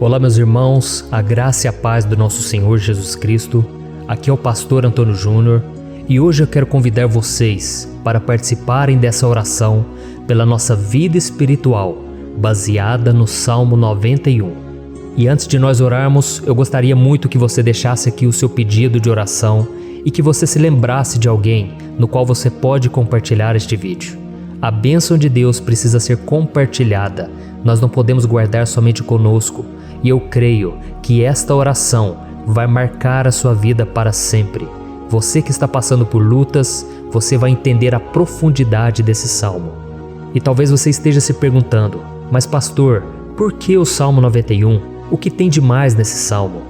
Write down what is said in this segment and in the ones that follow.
Olá, meus irmãos, a graça e a paz do nosso Senhor Jesus Cristo. Aqui é o pastor Antônio Júnior e hoje eu quero convidar vocês para participarem dessa oração pela nossa vida espiritual, baseada no Salmo 91. E antes de nós orarmos, eu gostaria muito que você deixasse aqui o seu pedido de oração e que você se lembrasse de alguém no qual você pode compartilhar este vídeo. A bênção de Deus precisa ser compartilhada, nós não podemos guardar somente conosco. E eu creio que esta oração vai marcar a sua vida para sempre. Você que está passando por lutas, você vai entender a profundidade desse salmo. E talvez você esteja se perguntando, mas pastor, por que o Salmo 91? O que tem de mais nesse salmo?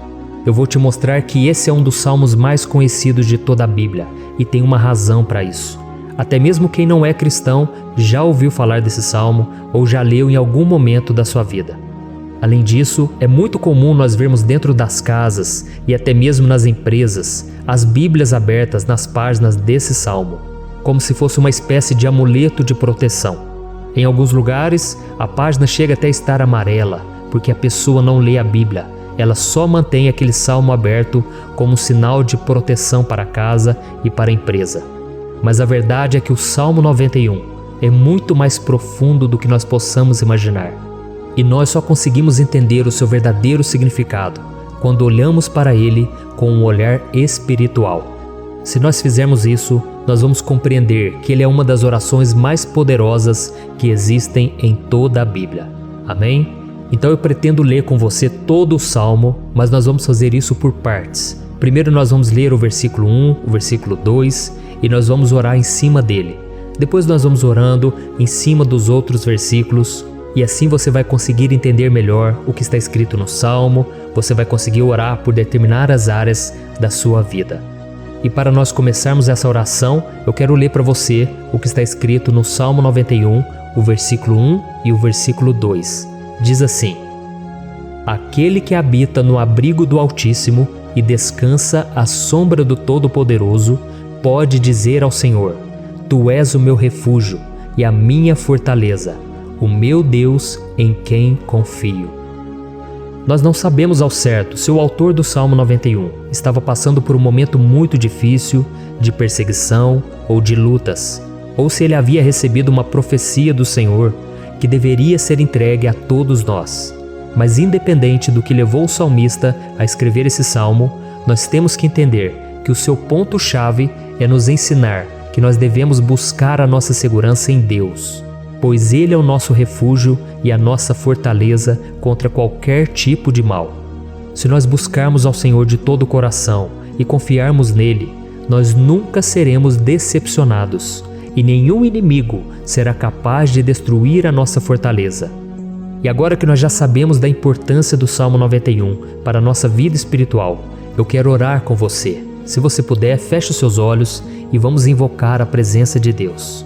Eu vou te mostrar que esse é um dos salmos mais conhecidos de toda a Bíblia e tem uma razão para isso. Até mesmo quem não é cristão já ouviu falar desse salmo ou já leu em algum momento da sua vida. Além disso, é muito comum nós vermos dentro das casas e até mesmo nas empresas as Bíblias abertas nas páginas desse salmo, como se fosse uma espécie de amuleto de proteção. Em alguns lugares, a página chega até a estar amarela, porque a pessoa não lê a Bíblia, ela só mantém aquele salmo aberto como um sinal de proteção para a casa e para a empresa. Mas a verdade é que o Salmo 91 é muito mais profundo do que nós possamos imaginar. E nós só conseguimos entender o seu verdadeiro significado quando olhamos para ele com um olhar espiritual. Se nós fizermos isso, nós vamos compreender que ele é uma das orações mais poderosas que existem em toda a Bíblia. Amém? Então eu pretendo ler com você todo o Salmo, mas nós vamos fazer isso por partes. Primeiro nós vamos ler o versículo 1, o versículo 2 e nós vamos orar em cima dele. Depois nós vamos orando em cima dos outros versículos. E assim você vai conseguir entender melhor o que está escrito no Salmo, você vai conseguir orar por determinadas áreas da sua vida. E para nós começarmos essa oração, eu quero ler para você o que está escrito no Salmo 91, o versículo 1 e o versículo 2. Diz assim: Aquele que habita no abrigo do Altíssimo e descansa à sombra do Todo-Poderoso, pode dizer ao Senhor: Tu és o meu refúgio e a minha fortaleza, o meu Deus em quem confio. Nós não sabemos ao certo se o autor do Salmo 91 estava passando por um momento muito difícil, de perseguição ou de lutas, ou se ele havia recebido uma profecia do Senhor que deveria ser entregue a todos nós. Mas independente do que levou o salmista a escrever esse salmo, nós temos que entender que o seu ponto-chave é nos ensinar que nós devemos buscar a nossa segurança em Deus, pois Ele é o nosso refúgio e a nossa fortaleza contra qualquer tipo de mal. Se nós buscarmos ao Senhor de todo o coração e confiarmos nele, nós nunca seremos decepcionados e nenhum inimigo será capaz de destruir a nossa fortaleza. E agora que nós já sabemos da importância do Salmo 91 para a nossa vida espiritual, eu quero orar com você. Se você puder, feche os seus olhos e vamos invocar a presença de Deus.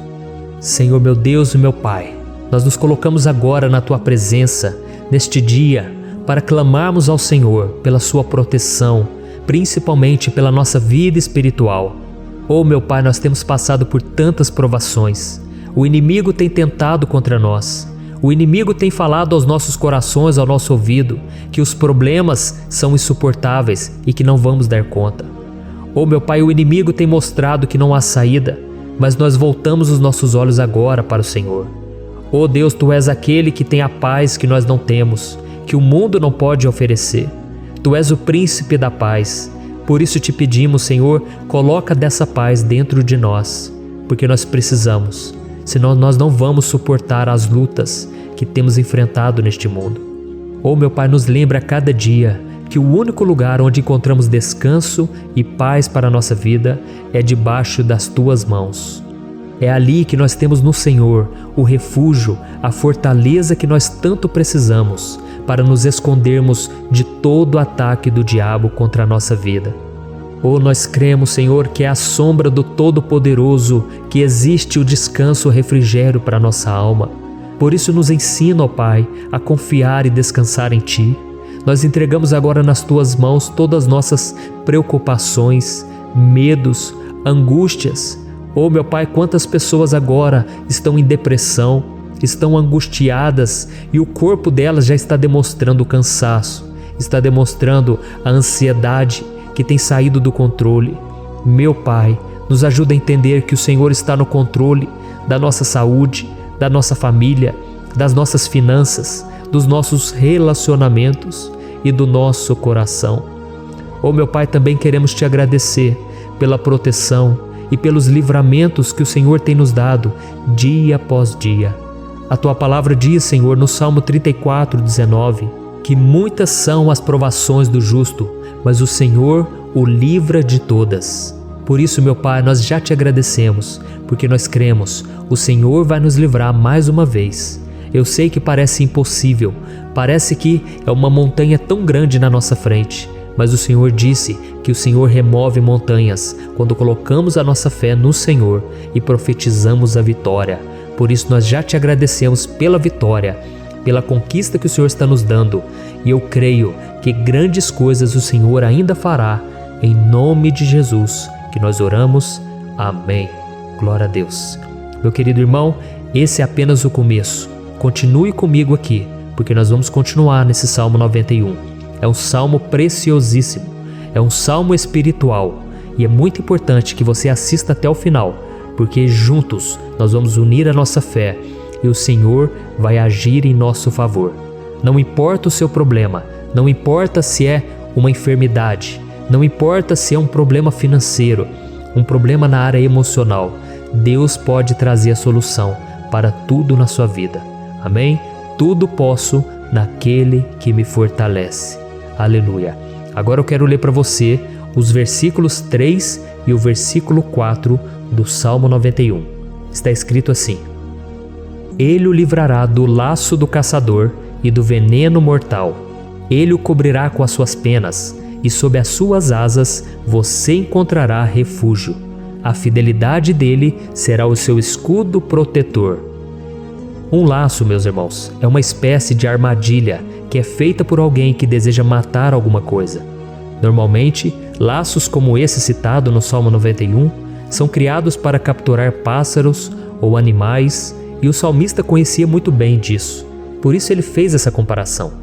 Senhor meu Deus e meu Pai, nós nos colocamos agora na Tua presença, neste dia, para clamarmos ao Senhor pela Sua proteção, principalmente pela nossa vida espiritual. Oh meu Pai, nós temos passado por tantas provações. O inimigo tem tentado contra nós. O inimigo tem falado aos nossos corações, ao nosso ouvido, que os problemas são insuportáveis e que não vamos dar conta. Oh meu Pai, o inimigo tem mostrado que não há saída, mas nós voltamos os nossos olhos agora para o Senhor. Oh Deus, Tu és aquele que tem a paz que nós não temos, que o mundo não pode oferecer. Tu és o príncipe da paz. Por isso te pedimos, Senhor, coloca dessa paz dentro de nós, porque nós precisamos, senão nós não vamos suportar as lutas que temos enfrentado neste mundo. Oh meu Pai, nos lembra a cada dia que o único lugar onde encontramos descanso e paz para a nossa vida é debaixo das Tuas mãos. É ali que nós temos no Senhor o refúgio, a fortaleza que nós tanto precisamos para nos escondermos de todo ataque do diabo contra a nossa vida. Oh, nós cremos, Senhor, que é à sombra do Todo-Poderoso que existe o descanso, o refrigério para a nossa alma. Por isso nos ensina, ó Pai, a confiar e descansar em Ti. Nós entregamos agora nas Tuas mãos todas as nossas preocupações, medos, angústias. Oh meu Pai, quantas pessoas agora estão em depressão, estão angustiadas e o corpo delas já está demonstrando o cansaço, está demonstrando a ansiedade que tem saído do controle. Meu Pai, nos ajuda a entender que o Senhor está no controle da nossa saúde, da nossa família, das nossas finanças, dos nossos relacionamentos e do nosso coração. Oh, meu Pai, também queremos Te agradecer pela proteção e pelos livramentos que o Senhor tem nos dado dia após dia. A Tua palavra diz, Senhor, no Salmo 34:19, que muitas são as provações do justo, mas o Senhor o livra de todas. Por isso, meu Pai, nós já Te agradecemos, porque nós cremos, o Senhor vai nos livrar mais uma vez. Eu sei que parece impossível, parece que é uma montanha tão grande na nossa frente, mas o Senhor disse que o Senhor remove montanhas quando colocamos a nossa fé no Senhor e profetizamos a vitória. Por isso nós já Te agradecemos pela vitória, pela conquista que o Senhor está nos dando, e eu creio que grandes coisas o Senhor ainda fará. Em nome de Jesus que nós oramos. Amém. Glória a Deus. Meu querido irmão, esse é apenas o começo. Continue comigo aqui, porque nós vamos continuar nesse Salmo 91. É um salmo preciosíssimo, é um salmo espiritual, e é muito importante que você assista até o final, porque juntos nós vamos unir a nossa fé e o Senhor vai agir em nosso favor. Não importa o seu problema, não importa se é uma enfermidade, não importa se é um problema financeiro, um problema na área emocional, Deus pode trazer a solução para tudo na sua vida. Amém? Tudo posso naquele que me fortalece. Aleluia. Agora eu quero ler para você os versículos 3 e o versículo 4 do Salmo 91. Está escrito assim: Ele o livrará do laço do caçador e do veneno mortal. Ele o cobrirá com as suas penas, e sob as suas asas você encontrará refúgio. A fidelidade dele será o seu escudo protetor. Um laço, meus irmãos, é uma espécie de armadilha que é feita por alguém que deseja matar alguma coisa. Normalmente, laços como esse citado no Salmo 91 são criados para capturar pássaros ou animais, e o salmista conhecia muito bem disso. Por isso ele fez essa comparação.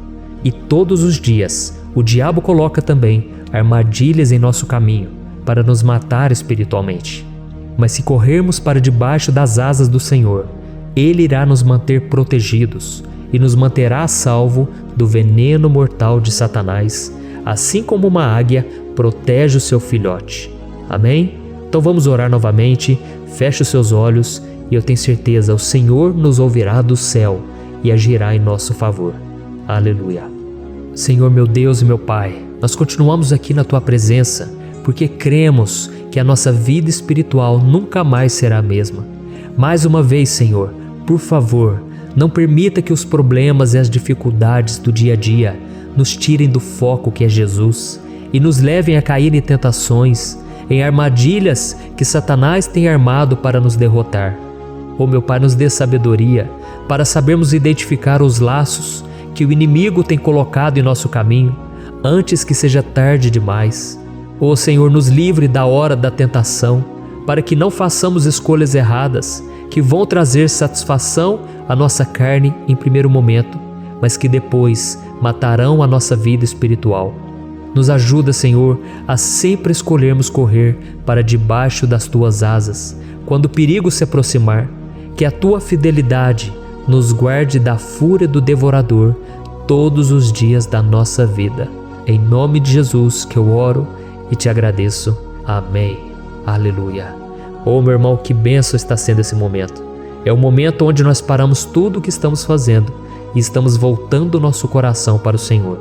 E todos os dias, o diabo coloca também armadilhas em nosso caminho para nos matar espiritualmente. Mas se corrermos para debaixo das asas do Senhor, Ele irá nos manter protegidos e nos manterá a salvo do veneno mortal de Satanás, assim como uma águia protege o seu filhote. Amém? Então vamos orar novamente, feche os seus olhos e eu tenho certeza, o Senhor nos ouvirá do céu e agirá em nosso favor. Aleluia. Senhor, meu Deus e meu Pai, nós continuamos aqui na Tua presença porque cremos que a nossa vida espiritual nunca mais será a mesma. Mais uma vez, Senhor, por favor, não permita que os problemas e as dificuldades do dia a dia nos tirem do foco que é Jesus e nos levem a cair em tentações, em armadilhas que Satanás tem armado para nos derrotar. Oh, meu Pai, nos dê sabedoria para sabermos identificar os laços que o inimigo tem colocado em nosso caminho antes que seja tarde demais. Oh, Senhor, nos livre da hora da tentação, para que não façamos escolhas erradas que vão trazer satisfação à nossa carne em primeiro momento, mas que depois matarão a nossa vida espiritual. Nos ajuda, Senhor, a sempre escolhermos correr para debaixo das Tuas asas quando o perigo se aproximar, que a Tua fidelidade nos guarde da fúria do devorador todos os dias da nossa vida. Em nome de Jesus que eu oro e Te agradeço. Amém. Aleluia. Oh, meu irmão, que bênção está sendo esse momento. É o momento onde nós paramos tudo o que estamos fazendo e estamos voltando o nosso coração para o Senhor.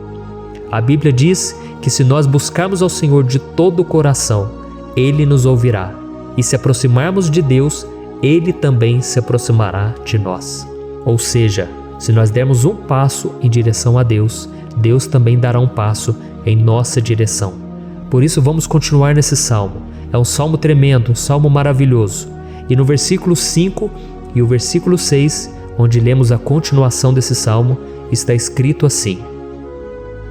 A Bíblia diz que se nós buscarmos ao Senhor de todo o coração, Ele nos ouvirá. E se aproximarmos de Deus, Ele também se aproximará de nós. Ou seja, se nós dermos um passo em direção a Deus, Deus também dará um passo em nossa direção. Por isso vamos continuar nesse salmo. É um salmo tremendo, um salmo maravilhoso. E no versículo 5 e o versículo 6, onde lemos a continuação desse salmo, está escrito assim: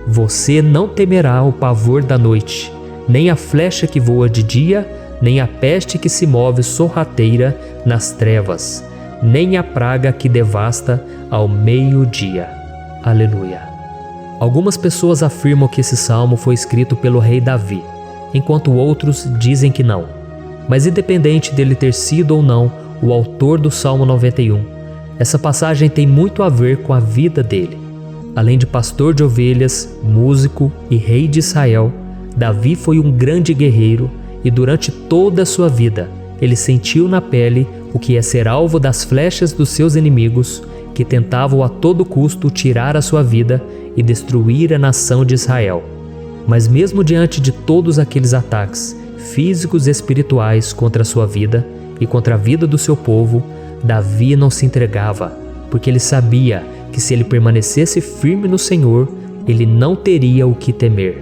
Você não temerá o pavor da noite, nem a flecha que voa de dia, nem a peste que se move sorrateira nas trevas. nem a praga que devasta ao meio-dia. Aleluia. Algumas pessoas afirmam que esse salmo foi escrito pelo rei Davi, enquanto outros dizem que não. Mas independente dele ter sido ou não o autor do Salmo 91, essa passagem tem muito a ver com a vida dele. Além de pastor de ovelhas, músico e rei de Israel, Davi foi um grande guerreiro e durante toda a sua vida ele sentiu na pele o que é ser alvo das flechas dos seus inimigos que tentavam a todo custo tirar a sua vida e destruir a nação de Israel. Mas mesmo diante de todos aqueles ataques físicos e espirituais contra a sua vida e contra a vida do seu povo, Davi não se entregava, porque ele sabia que se ele permanecesse firme no Senhor, ele não teria o que temer.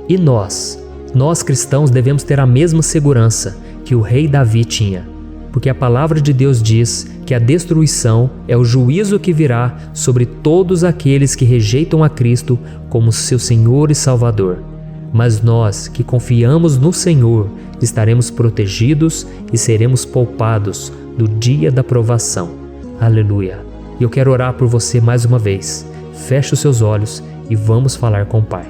E nós cristãos devemos ter a mesma segurança que o rei Davi tinha, porque a palavra de Deus diz que a destruição é o juízo que virá sobre todos aqueles que rejeitam a Cristo como seu Senhor e Salvador. Mas nós que confiamos no Senhor estaremos protegidos e seremos poupados do dia da provação. Aleluia! E eu quero orar por você mais uma vez. Feche os seus olhos e vamos falar com o Pai.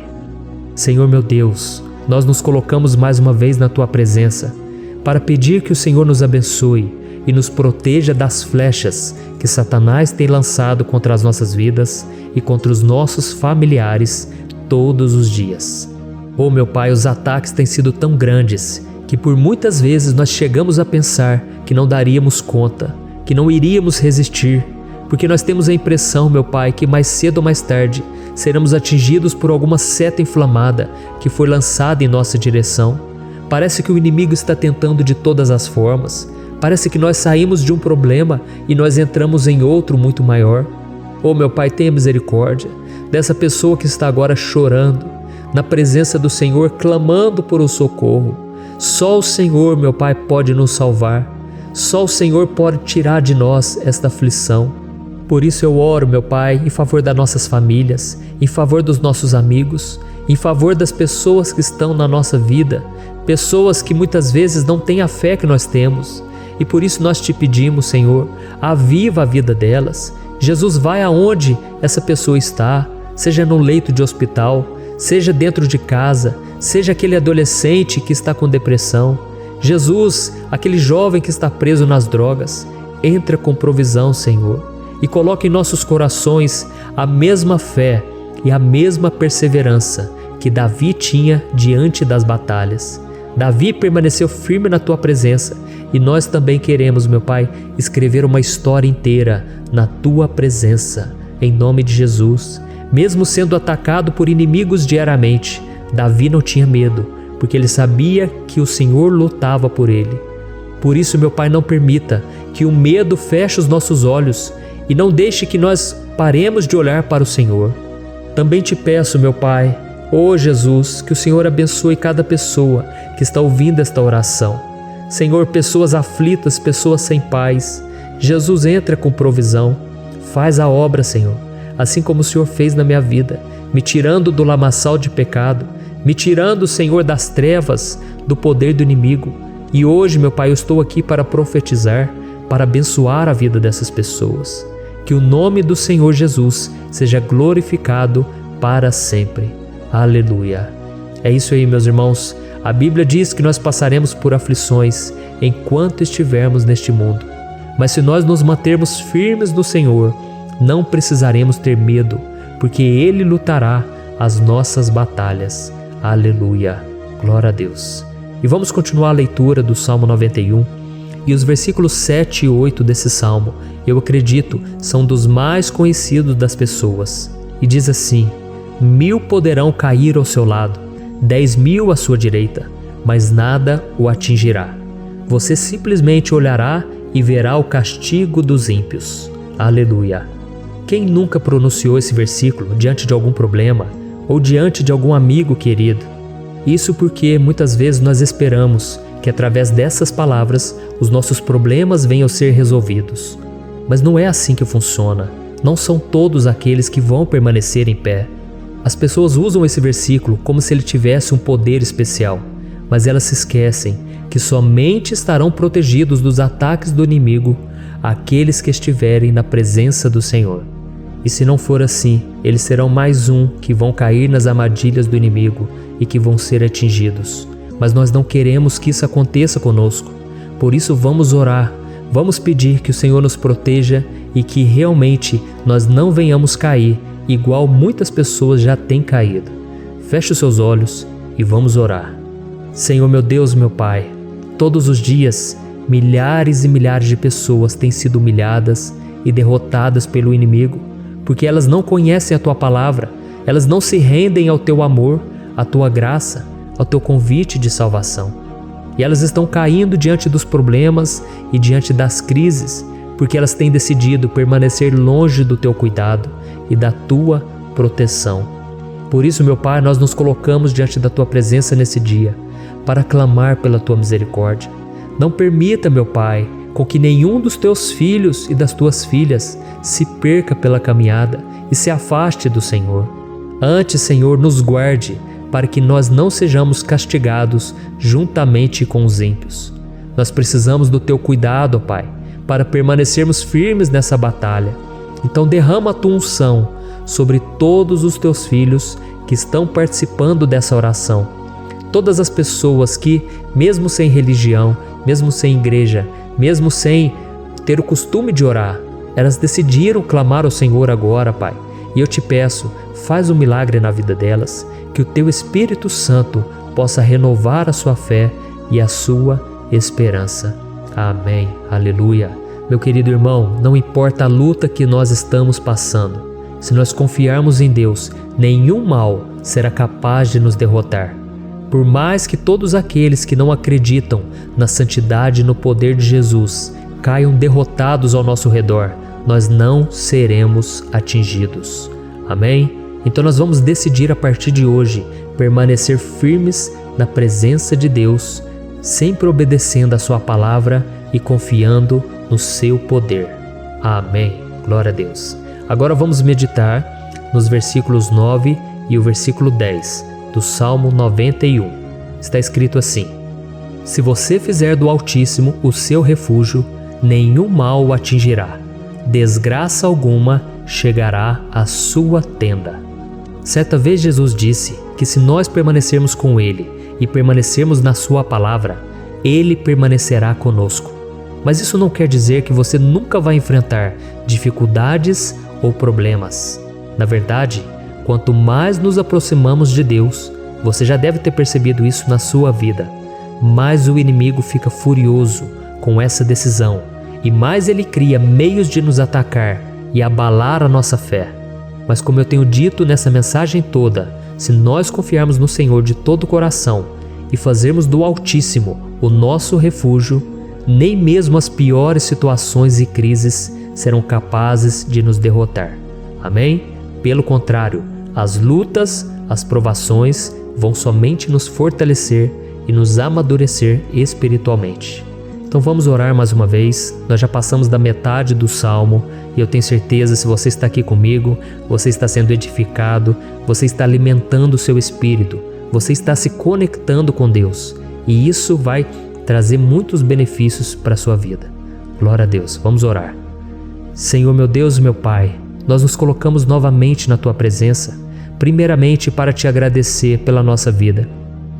Senhor meu Deus, nós nos colocamos mais uma vez na Tua presença para pedir que o Senhor nos abençoe e nos proteja das flechas que Satanás tem lançado contra as nossas vidas e contra os nossos familiares todos os dias. Oh meu Pai, os ataques têm sido tão grandes que por muitas vezes nós chegamos a pensar que não daríamos conta, que não iríamos resistir, porque nós temos a impressão, meu Pai, que mais cedo ou mais tarde seremos atingidos por alguma seta inflamada que foi lançada em nossa direção. Parece que o inimigo está tentando de todas as formas. Parece que nós saímos de um problema e nós entramos em outro muito maior. Oh meu Pai, tenha misericórdia dessa pessoa que está agora chorando, na presença do Senhor, clamando por um socorro. Só o Senhor, meu Pai, pode nos salvar. Só o Senhor pode tirar de nós esta aflição. Por isso eu oro, meu Pai, em favor das nossas famílias, em favor dos nossos amigos, em favor das pessoas que estão na nossa vida, pessoas que muitas vezes não têm a fé que nós temos. E por isso nós te pedimos, Senhor, aviva a vida delas. Jesus, vai aonde essa pessoa está, seja no leito de hospital, seja dentro de casa, seja aquele adolescente que está com depressão. Jesus, aquele jovem que está preso nas drogas, entra com provisão, Senhor, e coloca em nossos corações a mesma fé e a mesma perseverança que Davi tinha diante das batalhas. Davi permaneceu firme na Tua presença e nós também queremos, meu Pai, escrever uma história inteira na Tua presença, em nome de Jesus. Mesmo sendo atacado por inimigos diariamente, Davi não tinha medo, porque ele sabia que o Senhor lutava por ele. Por isso, meu Pai, não permita que o medo feche os nossos olhos e não deixe que nós paremos de olhar para o Senhor. Também te peço, meu Pai, ó Jesus, que o Senhor abençoe cada pessoa que está ouvindo esta oração. Senhor, pessoas aflitas, pessoas sem paz. Jesus, entra com provisão. Faz a obra, Senhor, assim como o Senhor fez na minha vida, me tirando do lamaçal de pecado, me tirando, Senhor, das trevas, do poder do inimigo. E hoje, meu Pai, eu estou aqui para profetizar, para abençoar a vida dessas pessoas. Que o nome do Senhor Jesus seja glorificado para sempre. Aleluia. É isso aí, meus irmãos. A Bíblia diz que nós passaremos por aflições enquanto estivermos neste mundo. Mas se nós nos mantermos firmes no Senhor, não precisaremos ter medo, porque Ele lutará as nossas batalhas. Aleluia. Glória a Deus. E vamos continuar a leitura do Salmo 91. E os versículos 7 e 8 desse Salmo, eu acredito, são dos mais conhecidos das pessoas. E diz assim: 1000 poderão cair ao seu lado, 10.000 à sua direita, mas nada o atingirá. Você simplesmente olhará e verá o castigo dos ímpios. Aleluia. Quem nunca pronunciou esse versículo diante de algum problema ou diante de algum amigo querido? Isso porque muitas vezes nós esperamos que através dessas palavras os nossos problemas venham a ser resolvidos. Mas não é assim que funciona. Não são todos aqueles que vão permanecer em pé. As pessoas usam esse versículo como se ele tivesse um poder especial, mas elas se esquecem que somente estarão protegidos dos ataques do inimigo àqueles que estiverem na presença do Senhor. E se não for assim, eles serão mais um que vão cair nas armadilhas do inimigo e que vão ser atingidos. Mas nós não queremos que isso aconteça conosco. Por isso vamos orar, vamos pedir que o Senhor nos proteja e que realmente nós não venhamos cair igual muitas pessoas já têm caído. Feche os seus olhos e vamos orar. Senhor meu Deus, meu Pai, todos os dias milhares e milhares de pessoas têm sido humilhadas e derrotadas pelo inimigo, porque elas não conhecem a Tua palavra, elas não se rendem ao Teu amor, à Tua graça, ao Teu convite de salvação. E elas estão caindo diante dos problemas e diante das crises, porque elas têm decidido permanecer longe do Teu cuidado e da Tua proteção. Por isso, meu Pai, nós nos colocamos diante da Tua presença nesse dia, para clamar pela Tua misericórdia. Não permita, meu Pai, com que nenhum dos Teus filhos e das Tuas filhas se perca pela caminhada e se afaste do Senhor. Antes, Senhor, nos guarde, para que nós não sejamos castigados juntamente com os ímpios. Nós precisamos do Teu cuidado, ó Pai, para permanecermos firmes nessa batalha. Então derrama a Tua unção sobre todos os Teus filhos que estão participando dessa oração. Todas as pessoas que, mesmo sem religião, mesmo sem igreja, mesmo sem ter o costume de orar, elas decidiram clamar ao Senhor agora, Pai. E eu te peço, faz um milagre na vida delas, que o Teu Espírito Santo possa renovar a sua fé e a sua esperança. Amém. Aleluia. Meu querido irmão, não importa a luta que nós estamos passando, se nós confiarmos em Deus, nenhum mal será capaz de nos derrotar. Por mais que todos aqueles que não acreditam na santidade e no poder de Jesus caiam derrotados ao nosso redor, nós não seremos atingidos. Amém? Então nós vamos decidir a partir de hoje permanecer firmes na presença de Deus, sempre obedecendo a Sua palavra e confiando no Seu poder. Amém. Glória a Deus. Agora vamos meditar nos versículos 9 e o versículo 10 do Salmo 91. Está escrito assim: Se você fizer do Altíssimo o seu refúgio, nenhum mal o atingirá, desgraça alguma chegará à sua tenda. Certa vez Jesus disse que se nós permanecermos com Ele e permanecermos na Sua palavra, Ele permanecerá conosco. Mas isso não quer dizer que você nunca vai enfrentar dificuldades ou problemas. Na verdade, quanto mais nos aproximamos de Deus, você já deve ter percebido isso na sua vida, mais o inimigo fica furioso com essa decisão e mais ele cria meios de nos atacar e abalar a nossa fé. Mas como eu tenho dito nessa mensagem toda, se nós confiarmos no Senhor de todo o coração e fazermos do Altíssimo o nosso refúgio, nem mesmo as piores situações e crises serão capazes de nos derrotar. Amém? Pelo contrário, as lutas, as provações vão somente nos fortalecer e nos amadurecer espiritualmente. Então vamos orar mais uma vez. Nós já passamos da metade do Salmo e eu tenho certeza, se você está aqui comigo, você está sendo edificado, você está alimentando o seu espírito, você está se conectando com Deus e isso vai trazer muitos benefícios para a sua vida. Glória a Deus. Vamos orar. Senhor meu Deus e meu Pai, nós nos colocamos novamente na Tua presença, primeiramente para Te agradecer pela nossa vida.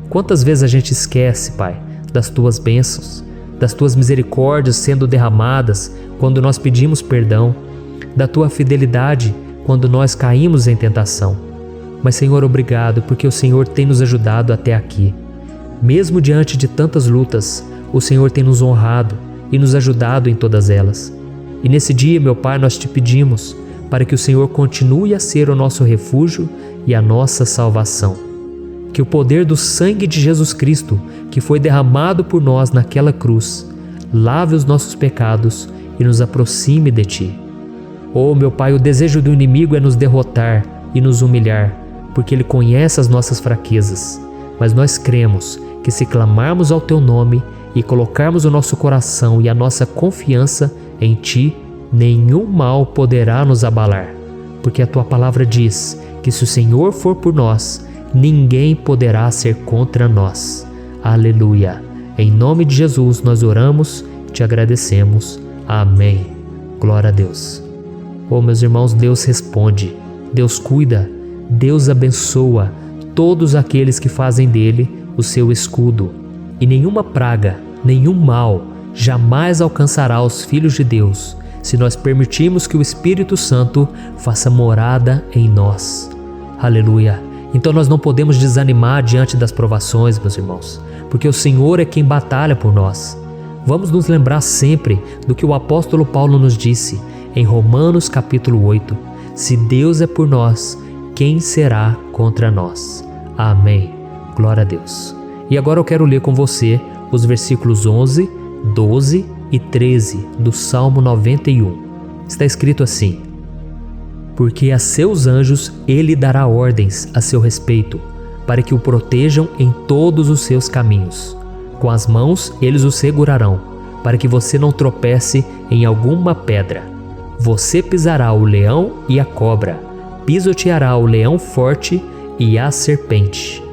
Quantas vezes a gente esquece, Pai, das Tuas bênçãos, das Tuas misericórdias sendo derramadas quando nós pedimos perdão, da Tua fidelidade quando nós caímos em tentação. Mas, Senhor, obrigado, porque o Senhor tem nos ajudado até aqui. Mesmo diante de tantas lutas, o Senhor tem nos honrado e nos ajudado em todas elas. E nesse dia, meu Pai, nós Te pedimos para que o Senhor continue a ser o nosso refúgio e a nossa salvação. Que o poder do sangue de Jesus Cristo, que foi derramado por nós naquela cruz, lave os nossos pecados e nos aproxime de Ti. Oh, meu Pai, o desejo do inimigo é nos derrotar e nos humilhar, porque ele conhece as nossas fraquezas. Mas nós cremos que se clamarmos ao Teu nome e colocarmos o nosso coração e a nossa confiança em Ti, nenhum mal poderá nos abalar, porque a Tua palavra diz que se o Senhor for por nós, ninguém poderá ser contra nós. Aleluia! Em nome de Jesus nós oramos, Te agradecemos. Amém. Glória a Deus. Oh, meus irmãos, Deus responde, Deus cuida, Deus abençoa todos aqueles que fazem dele o seu escudo. E nenhuma praga, nenhum mal jamais alcançará os filhos de Deus, se nós permitirmos que o Espírito Santo faça morada em nós. Aleluia! Então nós não podemos desanimar diante das provações, meus irmãos, porque o Senhor é quem batalha por nós. Vamos nos lembrar sempre do que o apóstolo Paulo nos disse em Romanos capítulo 8. Se Deus é por nós, quem será contra nós? Amém. Glória a Deus. E agora eu quero ler com você os versículos 11, 12 e 13 do Salmo 91. Está escrito assim: porque a seus anjos ele dará ordens a seu respeito, para que o protejam em todos os seus caminhos. Com as mãos eles o segurarão, para que você não tropece em alguma pedra. Você pisará o leão e a cobra, pisoteará o leão forte e a serpente.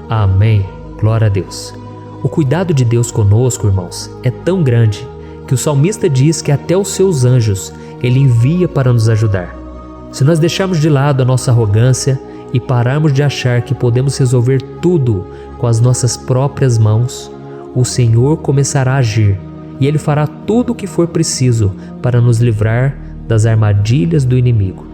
Amém. Glória a Deus. O cuidado de Deus conosco, irmãos, é tão grande que o salmista diz que até os seus anjos ele envia para nos ajudar. Se nós deixarmos de lado a nossa arrogância e pararmos de achar que podemos resolver tudo com as nossas próprias mãos, o Senhor começará a agir e Ele fará tudo o que for preciso para nos livrar das armadilhas do inimigo.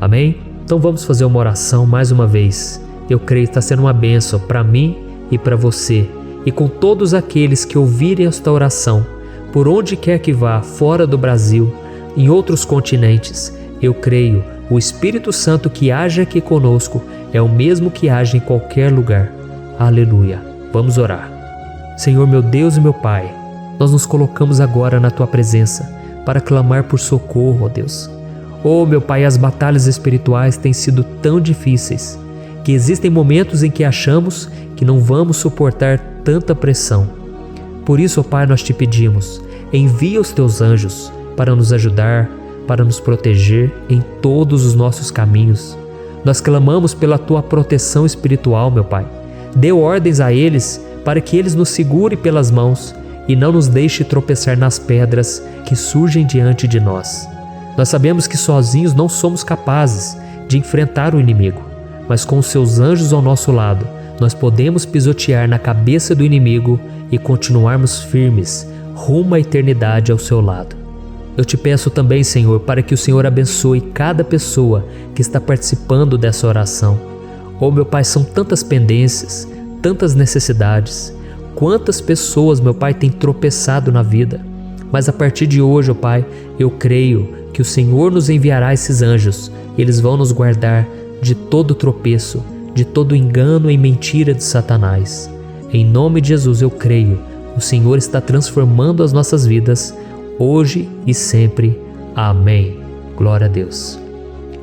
Amém? Então vamos fazer uma oração mais uma vez. Eu creio que está sendo uma bênção para mim e para você, e com todos aqueles que ouvirem esta oração, por onde quer que vá, fora do Brasil, em outros continentes. Eu creio, o Espírito Santo que age aqui conosco é o mesmo que age em qualquer lugar. Aleluia. Vamos orar. Senhor, meu Deus e meu Pai, nós nos colocamos agora na Tua presença para clamar por socorro, ó Deus. Oh, meu Pai, as batalhas espirituais têm sido tão difíceis que existem momentos em que achamos que não vamos suportar tanta pressão. Por isso, ó Pai, nós te pedimos, envia os Teus anjos para nos ajudar, para nos proteger em todos os nossos caminhos. Nós clamamos pela Tua proteção espiritual, meu Pai. Dê ordens a eles para que eles nos segurem pelas mãos e não nos deixe tropeçar nas pedras que surgem diante de nós. Nós sabemos que sozinhos não somos capazes de enfrentar o inimigo, mas com os Seus anjos ao nosso lado, nós podemos pisotear na cabeça do inimigo e continuarmos firmes rumo à eternidade ao Seu lado. Eu te peço também, Senhor, para que o Senhor abençoe cada pessoa que está participando dessa oração. Oh, meu Pai, são tantas pendências, tantas necessidades. Quantas pessoas, meu Pai, têm tropeçado na vida. Mas a partir de hoje, ó Pai, eu creio que o Senhor nos enviará esses anjos. Eles vão nos guardar de todo tropeço, de todo engano e mentira de Satanás. Em nome de Jesus eu creio, o Senhor está transformando as nossas vidas, hoje e sempre. Amém. Glória a Deus.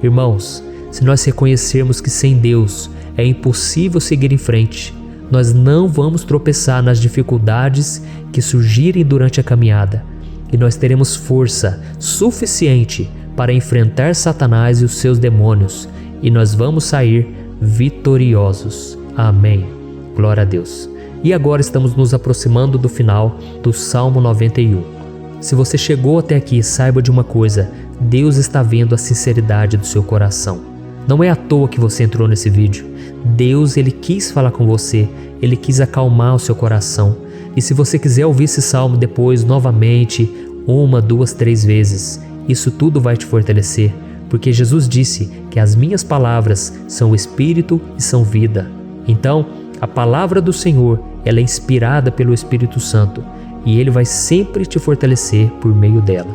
Irmãos, se nós reconhecermos que sem Deus é impossível seguir em frente, nós não vamos tropeçar nas dificuldades que surgirem durante a caminhada, e nós teremos força suficiente para enfrentar Satanás e os seus demônios, e nós vamos sair vitoriosos. Amém. Glória a Deus. E agora estamos nos aproximando do final do Salmo 91. Se você chegou até aqui, saiba de uma coisa: Deus está vendo a sinceridade do seu coração. Não é à toa que você entrou nesse vídeo. Deus, Ele quis falar com você, Ele quis acalmar o seu coração. E se você quiser ouvir esse salmo depois, novamente, 1, 2, 3 vezes, isso tudo vai te fortalecer, porque Jesus disse que as minhas palavras são espírito e são vida. Então, a palavra do Senhor, ela é inspirada pelo Espírito Santo, e Ele vai sempre te fortalecer por meio dela.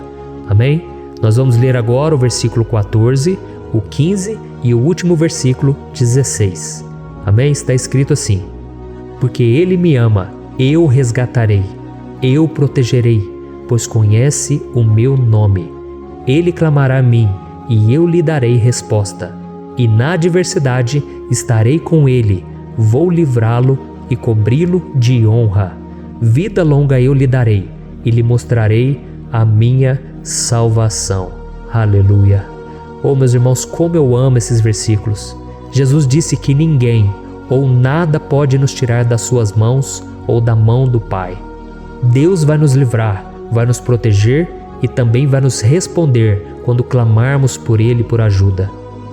Amém? Nós vamos ler agora o versículo 14, o 15 e o último versículo 16. Amém? Está escrito assim: porque Ele me ama, eu o resgatarei, eu o protegerei, pois conhece o meu nome. Ele clamará a mim, e eu lhe darei resposta. E na adversidade estarei com ele, vou livrá-lo e cobri-lo de honra. Vida longa eu lhe darei, e lhe mostrarei a minha salvação. Aleluia! Oh, meus irmãos, como eu amo esses versículos. Jesus disse que ninguém ou nada pode nos tirar das suas mãos ou da mão do Pai. Deus vai nos livrar, vai nos proteger e também vai nos responder quando clamarmos por Ele por ajuda.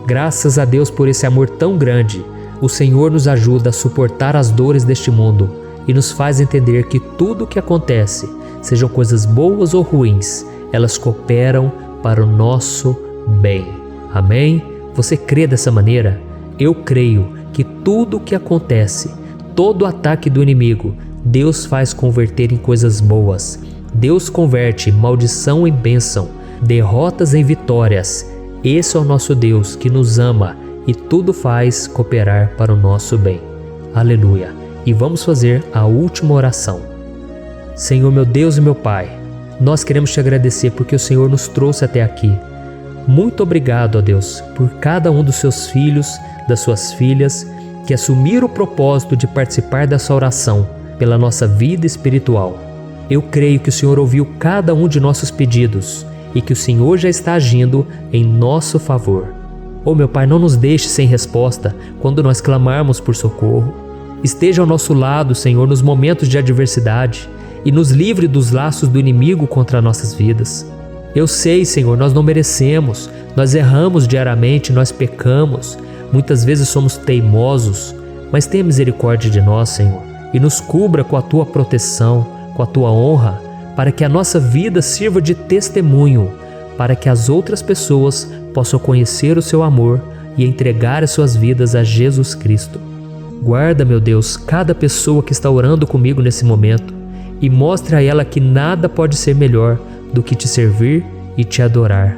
Graças a Deus por esse amor tão grande, o Senhor nos ajuda a suportar as dores deste mundo e nos faz entender que tudo o que acontece, sejam coisas boas ou ruins, elas cooperam para o nosso bem. Amém? Você crê dessa maneira? Eu creio que tudo o que acontece, todo ataque do inimigo, Deus faz converter em coisas boas. Deus converte maldição em bênção, derrotas em vitórias. Esse é o nosso Deus que nos ama e tudo faz cooperar para o nosso bem. Aleluia! E vamos fazer a última oração. Senhor meu Deus e meu Pai, nós queremos te agradecer porque o Senhor nos trouxe até aqui. Muito obrigado, ó Deus, por cada um dos seus filhos, das suas filhas, que assumiram o propósito de participar dessa oração pela nossa vida espiritual. Eu creio que o Senhor ouviu cada um de nossos pedidos e que o Senhor já está agindo em nosso favor. Oh meu Pai, não nos deixe sem resposta quando nós clamarmos por socorro. Esteja ao nosso lado, Senhor, nos momentos de adversidade e nos livre dos laços do inimigo contra nossas vidas. Eu sei, Senhor, nós não merecemos, nós erramos diariamente, nós pecamos, muitas vezes somos teimosos, mas tenha misericórdia de nós, Senhor, e nos cubra com a Tua proteção, com a Tua honra, para que a nossa vida sirva de testemunho, para que as outras pessoas possam conhecer o Seu amor e entregar as suas vidas a Jesus Cristo. Guarda, meu Deus, cada pessoa que está orando comigo nesse momento e mostre a ela que nada pode ser melhor do que te servir e te adorar.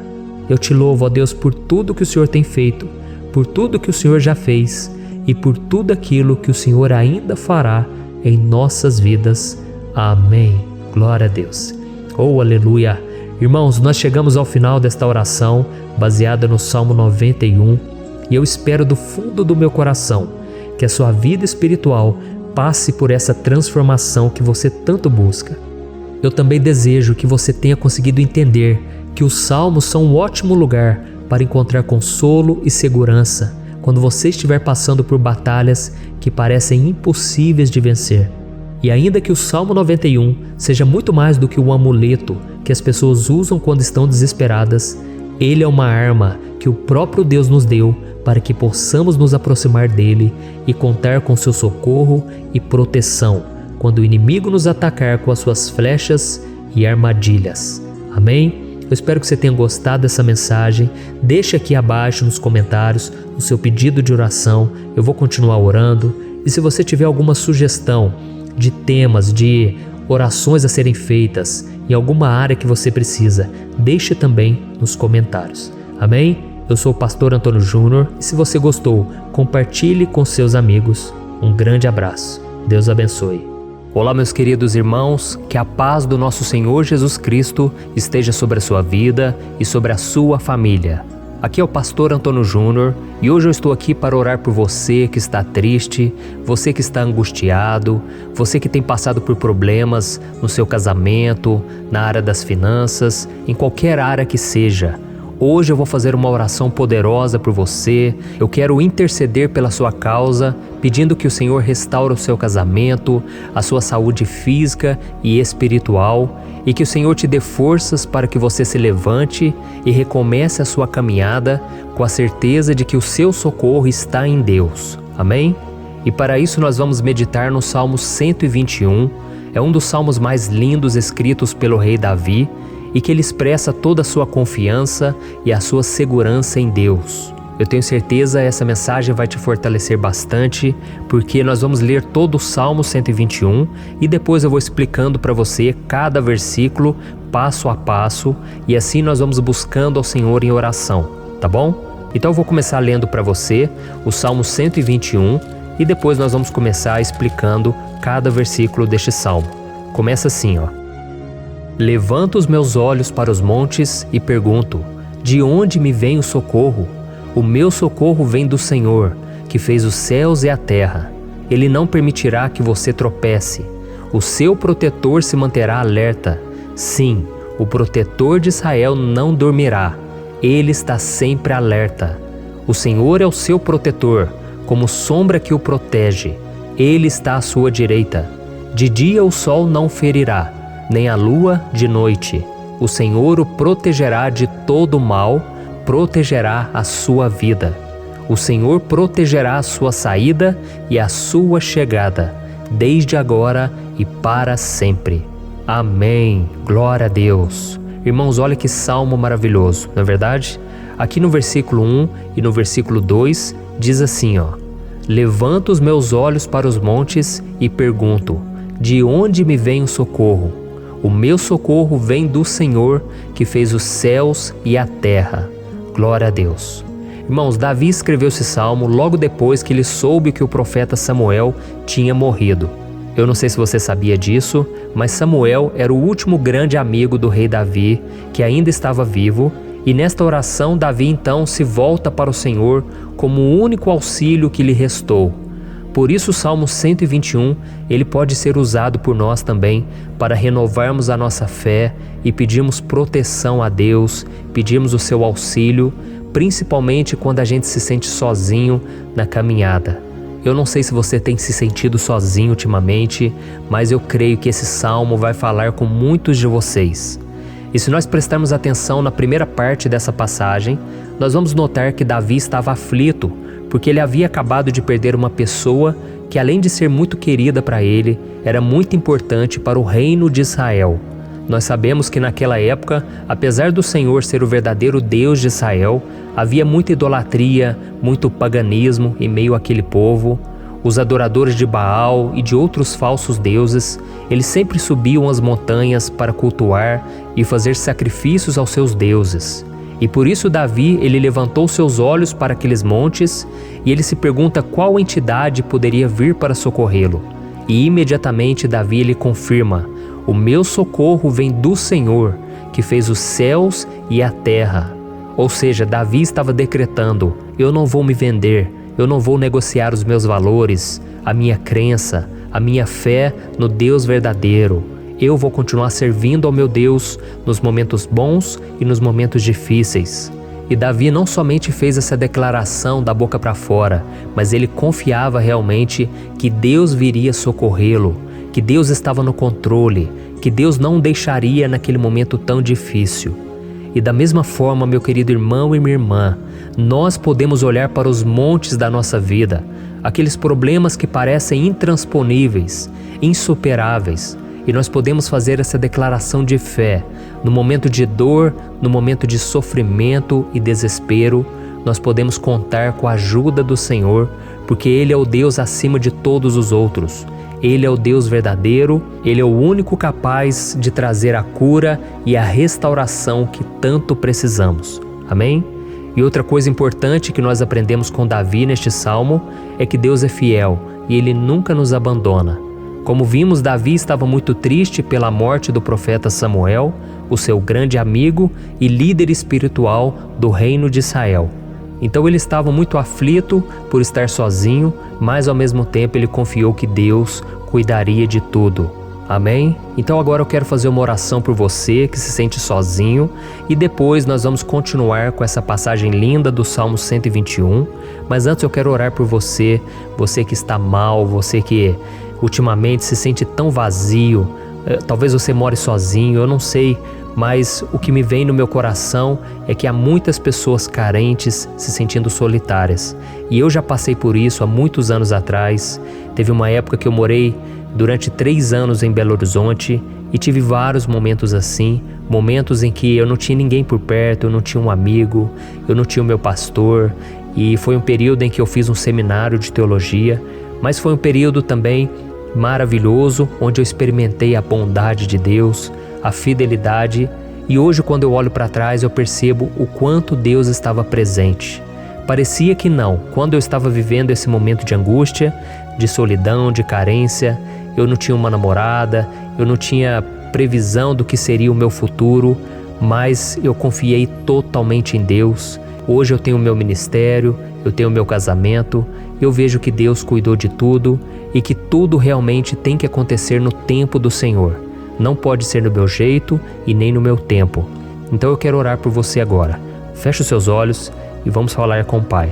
Eu te louvo, ó Deus, por tudo que o Senhor tem feito, por tudo que o Senhor já fez e por tudo aquilo que o Senhor ainda fará em nossas vidas. Amém. Glória a Deus. Oh, aleluia. Irmãos, nós chegamos ao final desta oração baseada no Salmo 91 e eu espero do fundo do meu coração que a sua vida espiritual passe por essa transformação que você tanto busca. Eu também desejo que você tenha conseguido entender que os salmos são um ótimo lugar para encontrar consolo e segurança quando você estiver passando por batalhas que parecem impossíveis de vencer. E ainda que o Salmo 91 seja muito mais do que um amuleto que as pessoas usam quando estão desesperadas, ele é uma arma que o próprio Deus nos deu para que possamos nos aproximar dele e contar com seu socorro e proteção quando o inimigo nos atacar com as suas flechas e armadilhas. Amém? Eu espero que você tenha gostado dessa mensagem. Deixe aqui abaixo nos comentários o seu pedido de oração. Eu vou continuar orando. E se você tiver alguma sugestão de temas, de orações a serem feitas em alguma área que você precisa, deixe também nos comentários. Amém? Eu sou o pastor Antônio Júnior e se você gostou, compartilhe com seus amigos. Um grande abraço. Deus abençoe. Olá, meus queridos irmãos, que a paz do nosso Senhor Jesus Cristo esteja sobre a sua vida e sobre a sua família. Aqui é o pastor Antônio Júnior e hoje eu estou aqui para orar por você que está triste, você que está angustiado, você que tem passado por problemas no seu casamento, na área das finanças, em qualquer área que seja. Hoje eu vou fazer uma oração poderosa por você. Eu quero interceder pela sua causa, pedindo que o Senhor restaure o seu casamento, a sua saúde física e espiritual, e que o Senhor te dê forças para que você se levante e recomece a sua caminhada com a certeza de que o seu socorro está em Deus. Amém? E para isso nós vamos meditar no Salmo 121. É um dos salmos mais lindos escritos pelo rei Davi, e que ele expressa toda a sua confiança e a sua segurança em Deus. Eu tenho certeza essa mensagem vai te fortalecer bastante, porque nós vamos ler todo o Salmo 121 e depois eu vou explicando para você cada versículo, passo a passo, e assim nós vamos buscando ao Senhor em oração, tá bom? Então eu vou começar lendo para você o Salmo 121 e depois nós vamos começar explicando cada versículo deste salmo. Começa assim, ó. Levanto os meus olhos para os montes e pergunto: de onde me vem o socorro? O meu socorro vem do Senhor, que fez os céus e a terra. Ele não permitirá que você tropece. O seu protetor se manterá alerta. Sim, o protetor de Israel não dormirá. Ele está sempre alerta. O Senhor é o seu protetor, como sombra que o protege. Ele está à sua direita. De dia o sol não ferirá, nem a lua de noite. O Senhor o protegerá de todo mal, protegerá a sua vida. O Senhor protegerá a sua saída e a sua chegada, desde agora e para sempre. Amém. Glória a Deus. Irmãos, olha que salmo maravilhoso, não é verdade? Aqui no versículo 1 e no versículo 2 diz assim, ó: Levanto os meus olhos para os montes e pergunto: de onde me vem o socorro? O meu socorro vem do Senhor, que fez os céus e a terra. Glória a Deus. Irmãos, Davi escreveu esse salmo logo depois que ele soube que o profeta Samuel tinha morrido. Eu não sei se você sabia disso, mas Samuel era o último grande amigo do rei Davi, que ainda estava vivo, e nesta oração Davi então se volta para o Senhor como o único auxílio que lhe restou. Por isso o Salmo 121, ele pode ser usado por nós também para renovarmos a nossa fé e pedirmos proteção a Deus, pedirmos o seu auxílio, principalmente quando a gente se sente sozinho na caminhada. Eu não sei se você tem se sentido sozinho ultimamente, mas eu creio que esse salmo vai falar com muitos de vocês. E se nós prestarmos atenção na primeira parte dessa passagem, nós vamos notar que Davi estava aflito, porque ele havia acabado de perder uma pessoa que, além de ser muito querida para ele, era muito importante para o reino de Israel. Nós sabemos que naquela época, apesar do Senhor ser o verdadeiro Deus de Israel, havia muita idolatria, muito paganismo em meio àquele povo. Os adoradores de Baal e de outros falsos deuses, eles sempre subiam as montanhas para cultuar e fazer sacrifícios aos seus deuses. E por isso Davi, ele levantou seus olhos para aqueles montes e ele se pergunta qual entidade poderia vir para socorrê-lo. E imediatamente Davi ele confirma: o meu socorro vem do Senhor, que fez os céus e a terra. Ou seja, Davi estava decretando: eu não vou me vender, eu não vou negociar os meus valores, a minha crença, a minha fé no Deus verdadeiro. Eu vou continuar servindo ao meu Deus nos momentos bons e nos momentos difíceis. E Davi não somente fez essa declaração da boca para fora, mas ele confiava realmente que Deus viria socorrê-lo, que Deus estava no controle, que Deus não o deixaria naquele momento tão difícil. E da mesma forma, meu querido irmão e minha irmã, nós podemos olhar para os montes da nossa vida, aqueles problemas que parecem intransponíveis, insuperáveis, e nós podemos fazer essa declaração de fé. No momento de dor, no momento de sofrimento e desespero, nós podemos contar com a ajuda do Senhor, porque Ele é o Deus acima de todos os outros. Ele é o Deus verdadeiro, Ele é o único capaz de trazer a cura e a restauração que tanto precisamos. Amém? E outra coisa importante que nós aprendemos com Davi neste salmo é que Deus é fiel e Ele nunca nos abandona. Como vimos, Davi estava muito triste pela morte do profeta Samuel, o seu grande amigo e líder espiritual do reino de Israel. Então ele estava muito aflito por estar sozinho, mas ao mesmo tempo ele confiou que Deus cuidaria de tudo. Amém? Então agora eu quero fazer uma oração por você que se sente sozinho e depois nós vamos continuar com essa passagem linda do Salmo 121. Mas antes eu quero orar por você, você que está mal, você que ultimamente se sente tão vazio, talvez você more sozinho, eu não sei, mas o que me vem no meu coração é que há muitas pessoas carentes se sentindo solitárias. E eu já passei por isso há muitos anos atrás. Teve uma época que eu morei durante 3 anos em Belo Horizonte e tive vários momentos assim, momentos em que eu não tinha ninguém por perto, eu não tinha um amigo, eu não tinha o meu pastor, e foi um período em que eu fiz um seminário de teologia, mas foi um período também maravilhoso, onde eu experimentei a bondade de Deus, a fidelidade, e hoje quando eu olho para trás eu percebo o quanto Deus estava presente. Parecia que não, quando eu estava vivendo esse momento de angústia, de solidão, de carência, eu não tinha uma namorada, eu não tinha previsão do que seria o meu futuro, mas eu confiei totalmente em Deus. Hoje eu tenho o meu ministério, eu tenho o meu casamento, eu vejo que Deus cuidou de tudo e que tudo realmente tem que acontecer no tempo do Senhor. Não pode ser no meu jeito e nem no meu tempo. Então eu quero orar por você agora. Feche os seus olhos e vamos falar com o Pai.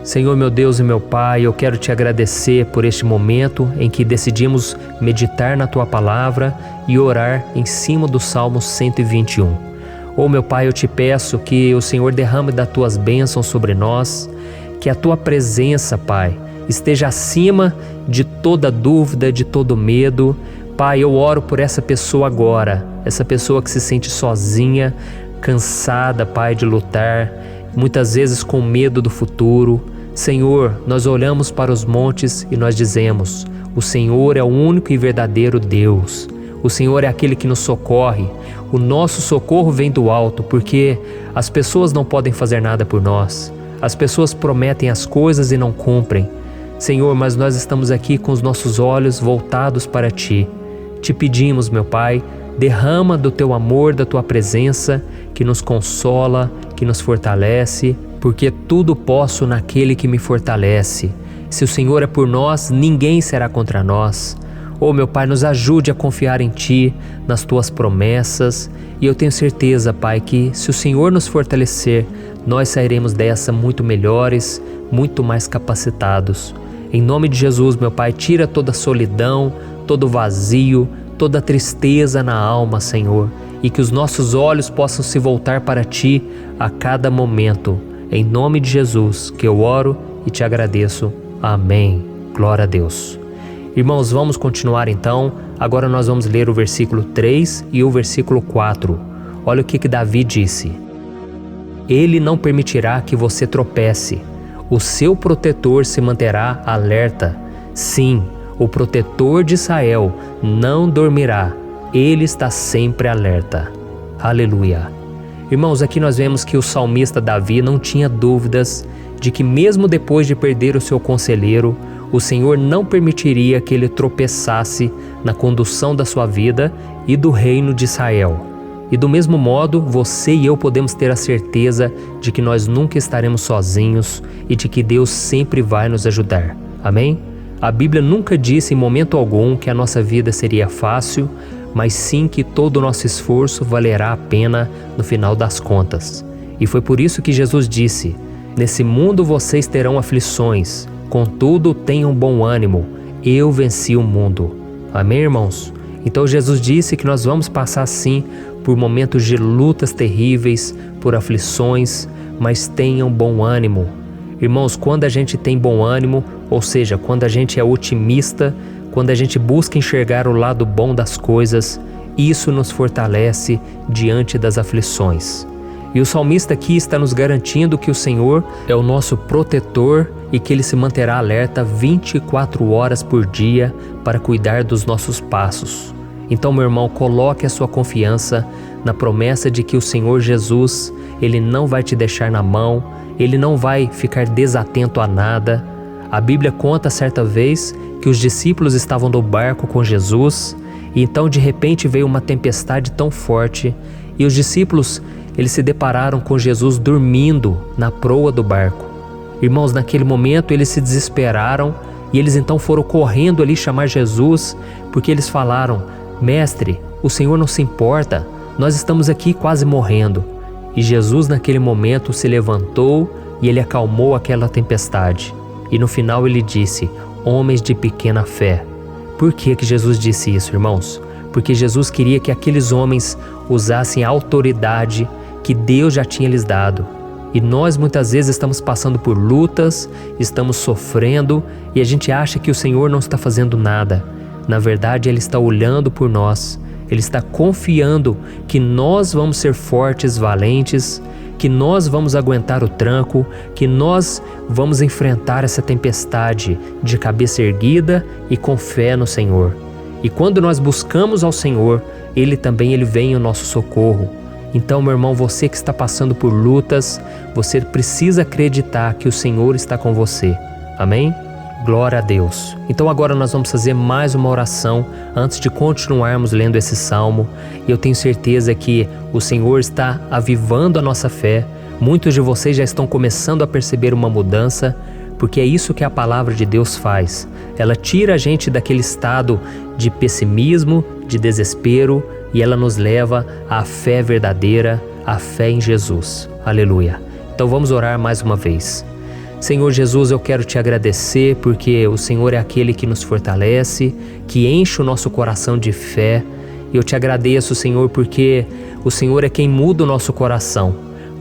Senhor, meu Deus e meu Pai, eu quero te agradecer por este momento em que decidimos meditar na Tua Palavra e orar em cima do Salmo 121. Oh, meu Pai, eu te peço que o Senhor derrame das Tuas bênçãos sobre nós, que a Tua presença, Pai, esteja acima de toda dúvida, de todo medo. Pai, eu oro por essa pessoa agora, essa pessoa que se sente sozinha, cansada, Pai, de lutar, muitas vezes com medo do futuro. Senhor, nós olhamos para os montes e nós dizemos: o Senhor é o único e verdadeiro Deus. O Senhor é aquele que nos socorre. O nosso socorro vem do alto, porque as pessoas não podem fazer nada por nós. As pessoas prometem as coisas e não cumprem. Senhor, mas nós estamos aqui com os nossos olhos voltados para Ti. Te pedimos, meu Pai, derrama do Teu amor, da Tua presença, que nos consola, que nos fortalece, porque tudo posso naquele que me fortalece. Se o Senhor é por nós, ninguém será contra nós. Oh, meu Pai, nos ajude a confiar em Ti, nas Tuas promessas, e eu tenho certeza, Pai, que se o Senhor nos fortalecer, nós sairemos dessa muito melhores, muito mais capacitados. Em nome de Jesus, meu Pai, tira toda a solidão, todo o vazio, toda a tristeza na alma, Senhor, e que os nossos olhos possam se voltar para Ti a cada momento. Em nome de Jesus que eu oro e te agradeço. Amém. Glória a Deus. Irmãos, vamos continuar então. Agora nós vamos ler o versículo 3 e o versículo 4. Olha o que Davi disse: Ele não permitirá que você tropece. O seu protetor se manterá alerta. Sim, o protetor de Israel não dormirá. Ele está sempre alerta. Aleluia. Irmãos, aqui nós vemos que o salmista Davi não tinha dúvidas de que mesmo depois de perder o seu conselheiro, o Senhor não permitiria que ele tropeçasse na condução da sua vida e do reino de Israel. E do mesmo modo, você e eu podemos ter a certeza de que nós nunca estaremos sozinhos e de que Deus sempre vai nos ajudar. Amém? A Bíblia nunca disse em momento algum que a nossa vida seria fácil, mas sim que todo o nosso esforço valerá a pena no final das contas. E foi por isso que Jesus disse: Nesse mundo vocês terão aflições, contudo tenham bom ânimo, eu venci o mundo. Amém, irmãos? Então Jesus disse que nós vamos passar sim por momentos de lutas terríveis, por aflições, mas tenham bom ânimo. Irmãos, quando a gente tem bom ânimo, ou seja, quando a gente é otimista, quando a gente busca enxergar o lado bom das coisas, isso nos fortalece diante das aflições. E o salmista aqui está nos garantindo que o Senhor é o nosso protetor e que Ele se manterá alerta 24 horas por dia para cuidar dos nossos passos. Então, meu irmão, coloque a sua confiança na promessa de que o Senhor Jesus, Ele não vai te deixar na mão, Ele não vai ficar desatento a nada. A Bíblia conta certa vez que os discípulos estavam no barco com Jesus e então de repente veio uma tempestade tão forte e os discípulos eles se depararam com Jesus dormindo na proa do barco. Irmãos, naquele momento eles se desesperaram e eles então foram correndo ali chamar Jesus, porque eles falaram: Mestre, o Senhor não se importa, nós estamos aqui quase morrendo. E Jesus naquele momento se levantou e Ele acalmou aquela tempestade. E no final Ele disse: Homens de pequena fé. Por que Jesus disse isso, irmãos? Porque Jesus queria que aqueles homens usassem a autoridade que Deus já tinha lhes dado. E nós muitas vezes estamos passando por lutas, estamos sofrendo e a gente acha que o Senhor não está fazendo nada. Na verdade, Ele está olhando por nós. Ele está confiando que nós vamos ser fortes, valentes, que nós vamos aguentar o tranco, que nós vamos enfrentar essa tempestade de cabeça erguida e com fé no Senhor. E quando nós buscamos ao Senhor, Ele vem em nosso socorro. Então, meu irmão, você que está passando por lutas, você precisa acreditar que o Senhor está com você. Amém? Glória a Deus. Então agora nós vamos fazer mais uma oração antes de continuarmos lendo esse salmo. E eu tenho certeza que o Senhor está avivando a nossa fé. Muitos de vocês já estão começando a perceber uma mudança, porque é isso que a palavra de Deus faz. Ela tira a gente daquele estado de pessimismo, de desespero, e ela nos leva à fé verdadeira, à fé em Jesus. Aleluia. Então vamos orar mais uma vez. Senhor Jesus, eu quero te agradecer porque o Senhor é aquele que nos fortalece, que enche o nosso coração de fé. Eu te agradeço, Senhor, porque o Senhor é quem muda o nosso coração.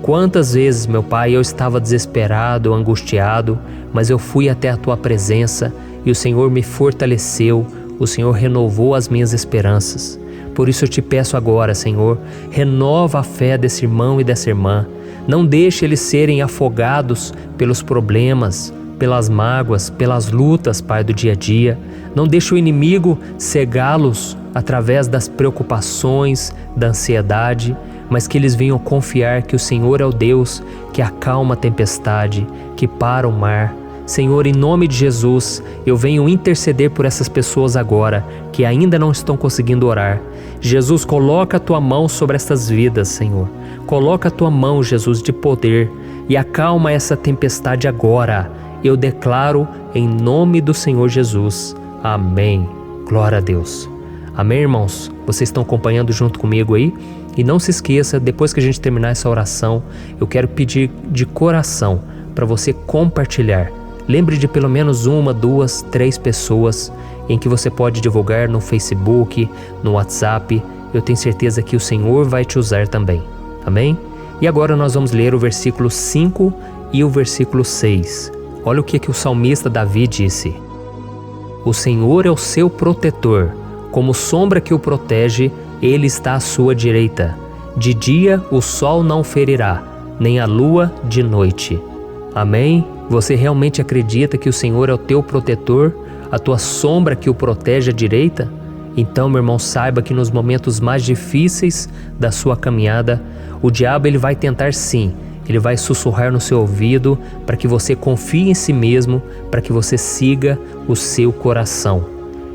Quantas vezes, meu Pai, eu estava desesperado, angustiado, mas eu fui até a Tua presença e o Senhor me fortaleceu, o Senhor renovou as minhas esperanças. Por isso eu te peço agora, Senhor, renova a fé desse irmão e dessa irmã. Não deixe eles serem afogados pelos problemas, pelas mágoas, pelas lutas, Pai, do dia a dia. Não deixe o inimigo cegá-los através das preocupações, da ansiedade, mas que eles venham confiar que o Senhor é o Deus que acalma a tempestade, que para o mar. Senhor, em nome de Jesus, eu venho interceder por essas pessoas agora que ainda não estão conseguindo orar. Jesus, coloca a Tua mão sobre estas vidas, Senhor. Coloca a Tua mão, Jesus, de poder e acalma essa tempestade agora. Eu declaro em nome do Senhor Jesus. Amém. Glória a Deus. Amém, irmãos? Vocês estão acompanhando junto comigo aí? E não se esqueça, depois que a gente terminar essa oração, eu quero pedir de coração para você compartilhar. Lembre de pelo menos 1, 2, 3 pessoas em que você pode divulgar no Facebook, no WhatsApp. Eu tenho certeza que o Senhor vai te usar também. Amém? E agora nós vamos ler o versículo 5 e o versículo 6. Olha o que o salmista Davi disse. O Senhor é o seu protetor, como sombra que o protege, Ele está à sua direita. De dia o sol não ferirá, nem a lua de noite. Amém? Você realmente acredita que o Senhor é o teu protetor, a tua sombra que o protege à direita? Então, meu irmão, saiba que nos momentos mais difíceis da sua caminhada, o diabo ele vai tentar sim, ele vai sussurrar no seu ouvido para que você confie em si mesmo, para que você siga o seu coração.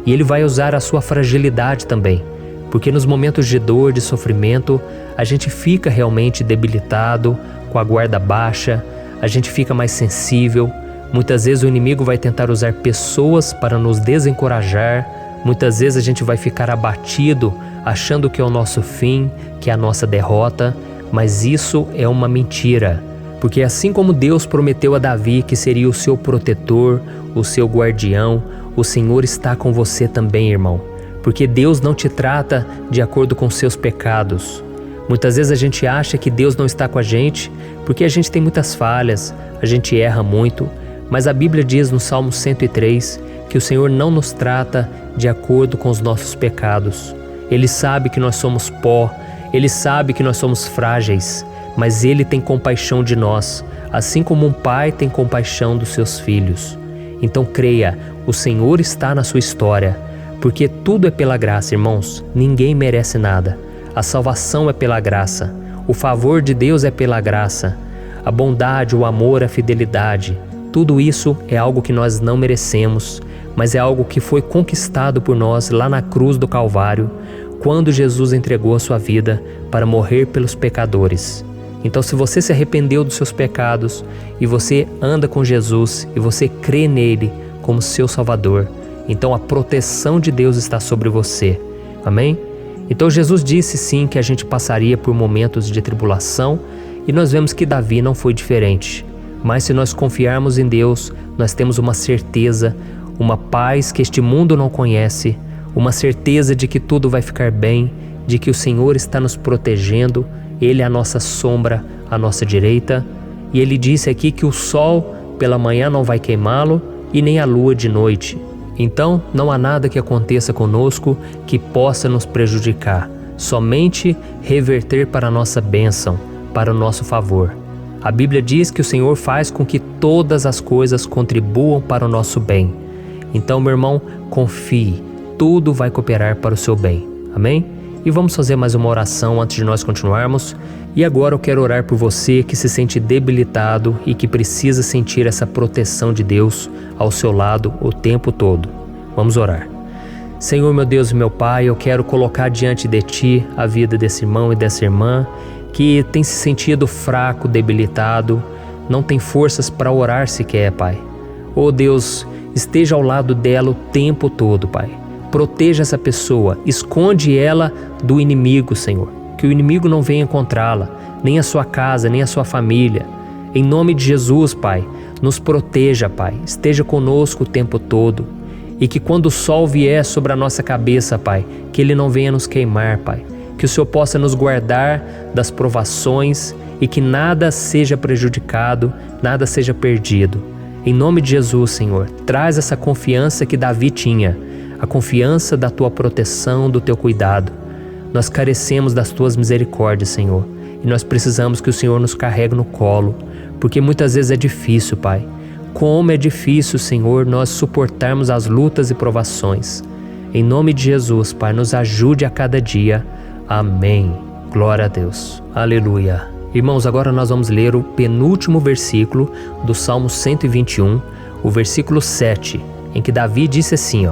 E ele vai usar a sua fragilidade também, porque nos momentos de dor, de sofrimento, a gente fica realmente debilitado, com a guarda baixa, a gente fica mais sensível. Muitas vezes o inimigo vai tentar usar pessoas para nos desencorajar. Muitas vezes a gente vai ficar abatido, achando que é o nosso fim, que é a nossa derrota. Mas isso é uma mentira. Porque assim como Deus prometeu a Davi que seria o seu protetor, o seu guardião, o Senhor está com você também, irmão. Porque Deus não te trata de acordo com seus pecados. Muitas vezes a gente acha que Deus não está com a gente porque a gente tem muitas falhas, a gente erra muito, mas a Bíblia diz no Salmo 103 que o Senhor não nos trata de acordo com os nossos pecados. Ele sabe que nós somos pó, Ele sabe que nós somos frágeis, mas Ele tem compaixão de nós, assim como um pai tem compaixão dos seus filhos. Então creia, o Senhor está na sua história, porque tudo é pela graça, irmãos, ninguém merece nada. A salvação é pela graça, o favor de Deus é pela graça, a bondade, o amor, a fidelidade, tudo isso é algo que nós não merecemos, mas é algo que foi conquistado por nós lá na cruz do Calvário, quando Jesus entregou a sua vida para morrer pelos pecadores. Então, se você se arrependeu dos seus pecados e você anda com Jesus e você crê nele como seu Salvador, então a proteção de Deus está sobre você. Amém? Então Jesus disse sim que a gente passaria por momentos de tribulação e nós vemos que Davi não foi diferente. Mas se nós confiarmos em Deus, nós temos uma certeza, uma paz que este mundo não conhece, uma certeza de que tudo vai ficar bem, de que o Senhor está nos protegendo, Ele é a nossa sombra, à nossa direita. E Ele disse aqui que o sol pela manhã não vai queimá-lo e nem a lua de noite. Então, não há nada que aconteça conosco que possa nos prejudicar, somente reverter para a nossa bênção, para o nosso favor. A Bíblia diz que o Senhor faz com que todas as coisas contribuam para o nosso bem. Então, meu irmão, confie, tudo vai cooperar para o seu bem. Amém? E vamos fazer mais uma oração antes de nós continuarmos. E agora eu quero orar por você que se sente debilitado e que precisa sentir essa proteção de Deus ao seu lado o tempo todo. Vamos orar. Senhor, meu Deus e meu Pai, eu quero colocar diante de Ti a vida desse irmão e dessa irmã que tem se sentido fraco, debilitado, não tem forças para orar sequer, Pai. Oh Deus, esteja ao lado dela o tempo todo, Pai. Proteja essa pessoa, esconde ela do inimigo, Senhor. Que o inimigo não venha encontrá-la, nem a sua casa, nem a sua família. Em nome de Jesus, Pai, Nos proteja, Pai. Esteja conosco o tempo todo. E que quando o sol vier sobre a nossa cabeça, Pai, que ele não venha nos queimar, Pai. Que o Senhor possa nos guardar das provações e que nada seja prejudicado, nada seja perdido. Em nome de Jesus, Senhor, traz essa confiança que Davi tinha, a confiança da Tua proteção, do Teu cuidado. Nós carecemos das Tuas misericórdias, Senhor, e nós precisamos que o Senhor nos carregue no colo, porque muitas vezes é difícil, Pai. Como é difícil, Senhor, nós suportarmos as lutas e provações. Em nome de Jesus, Pai, nos ajude a cada dia. Amém. Glória a Deus. Aleluia. Irmãos, agora nós vamos ler o penúltimo versículo do Salmo 121, o versículo 7, em que Davi disse assim,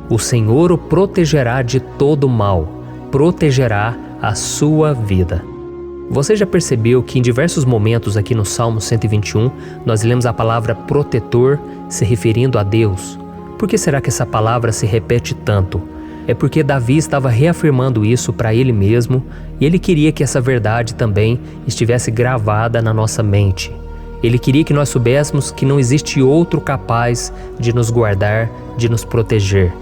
O Senhor o protegerá de todo mal, protegerá a sua vida. Você já percebeu que em diversos momentos aqui no Salmo 121, nós lemos a palavra protetor se referindo a Deus? Por que será que essa palavra se repete tanto? É porque Davi estava reafirmando isso para ele mesmo e ele queria que essa verdade também estivesse gravada na nossa mente. Ele queria que nós soubéssemos que não existe outro capaz de nos guardar, de nos proteger.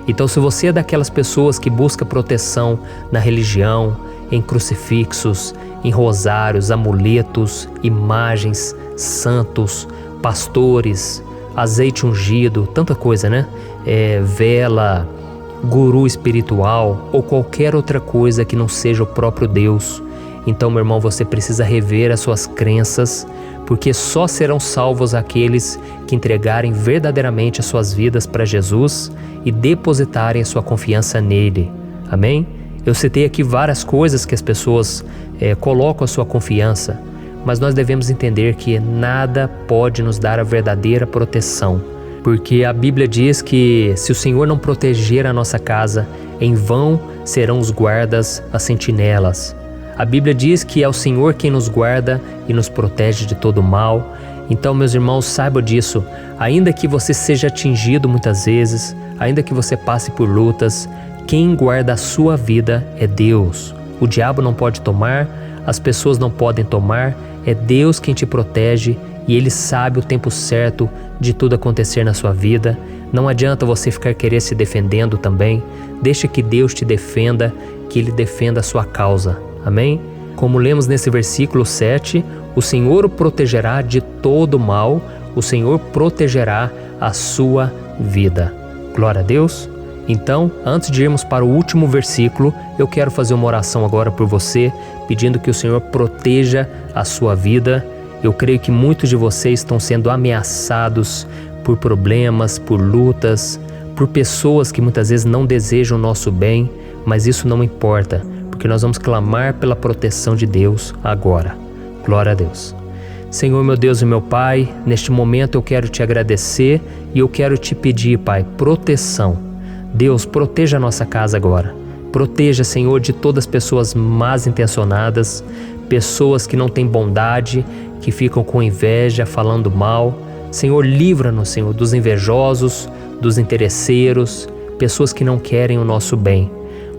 Então, se você é daquelas pessoas que busca proteção na religião, em crucifixos, em rosários, amuletos, imagens, santos, pastores, azeite ungido, tanta coisa, né? Vela, guru espiritual ou qualquer outra coisa que não seja o próprio Deus. Então, meu irmão, você precisa rever as suas crenças, porque só serão salvos aqueles que entregarem verdadeiramente as suas vidas para Jesus e depositarem a sua confiança nele. Amém? Eu citei aqui várias coisas que as pessoas colocam a sua confiança, mas nós devemos entender que nada pode nos dar a verdadeira proteção, porque a Bíblia diz que se o Senhor não proteger a nossa casa, em vão serão os guardas, as sentinelas. A Bíblia diz que é o Senhor quem nos guarda e nos protege de todo mal. Então, meus irmãos, saibam disso. Ainda que você seja atingido muitas vezes, ainda que você passe por lutas, quem guarda a sua vida é Deus. O diabo não pode tomar, as pessoas não podem tomar, é Deus quem te protege e Ele sabe o tempo certo de tudo acontecer na sua vida. Não adianta você ficar querer se defendendo também. Deixa que Deus te defenda, que Ele defenda a sua causa. Amém? Como lemos nesse versículo 7, o Senhor o protegerá de todo mal, o Senhor protegerá a sua vida. Glória a Deus. Então, antes de irmos para o último versículo, eu quero fazer uma oração agora por você, pedindo que o Senhor proteja a sua vida. Eu creio que muitos de vocês estão sendo ameaçados por problemas, por lutas, por pessoas que muitas vezes não desejam o nosso bem, mas isso não importa, porque nós vamos clamar pela proteção de Deus agora. Glória a Deus. Senhor, meu Deus e meu Pai, neste momento eu quero te agradecer e eu quero te pedir, Pai, proteção. Deus, proteja a nossa casa agora. Proteja, Senhor, de todas as pessoas mal intencionadas, pessoas que não têm bondade, que ficam com inveja, falando mal. Senhor, livra-nos, Senhor, dos invejosos, dos interesseiros, pessoas que não querem o nosso bem.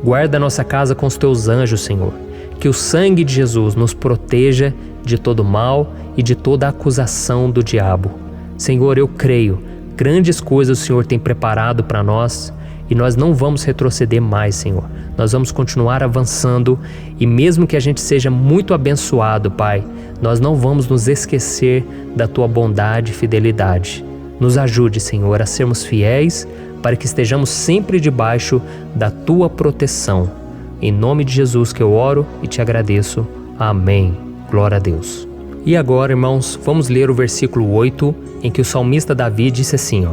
Guarda a nossa casa com os teus anjos, Senhor. Que o sangue de Jesus nos proteja de todo mal e de toda acusação do diabo. Senhor, eu creio, grandes coisas o Senhor tem preparado para nós e nós não vamos retroceder mais, Senhor. Nós vamos continuar avançando e mesmo que a gente seja muito abençoado, Pai, nós não vamos nos esquecer da Tua bondade e fidelidade. Nos ajude, Senhor, a sermos fiéis para que estejamos sempre debaixo da Tua proteção. Em nome de Jesus que eu oro e te agradeço. Amém. Glória a Deus. E agora, irmãos, vamos ler o versículo 8, em que o salmista Davi disse assim,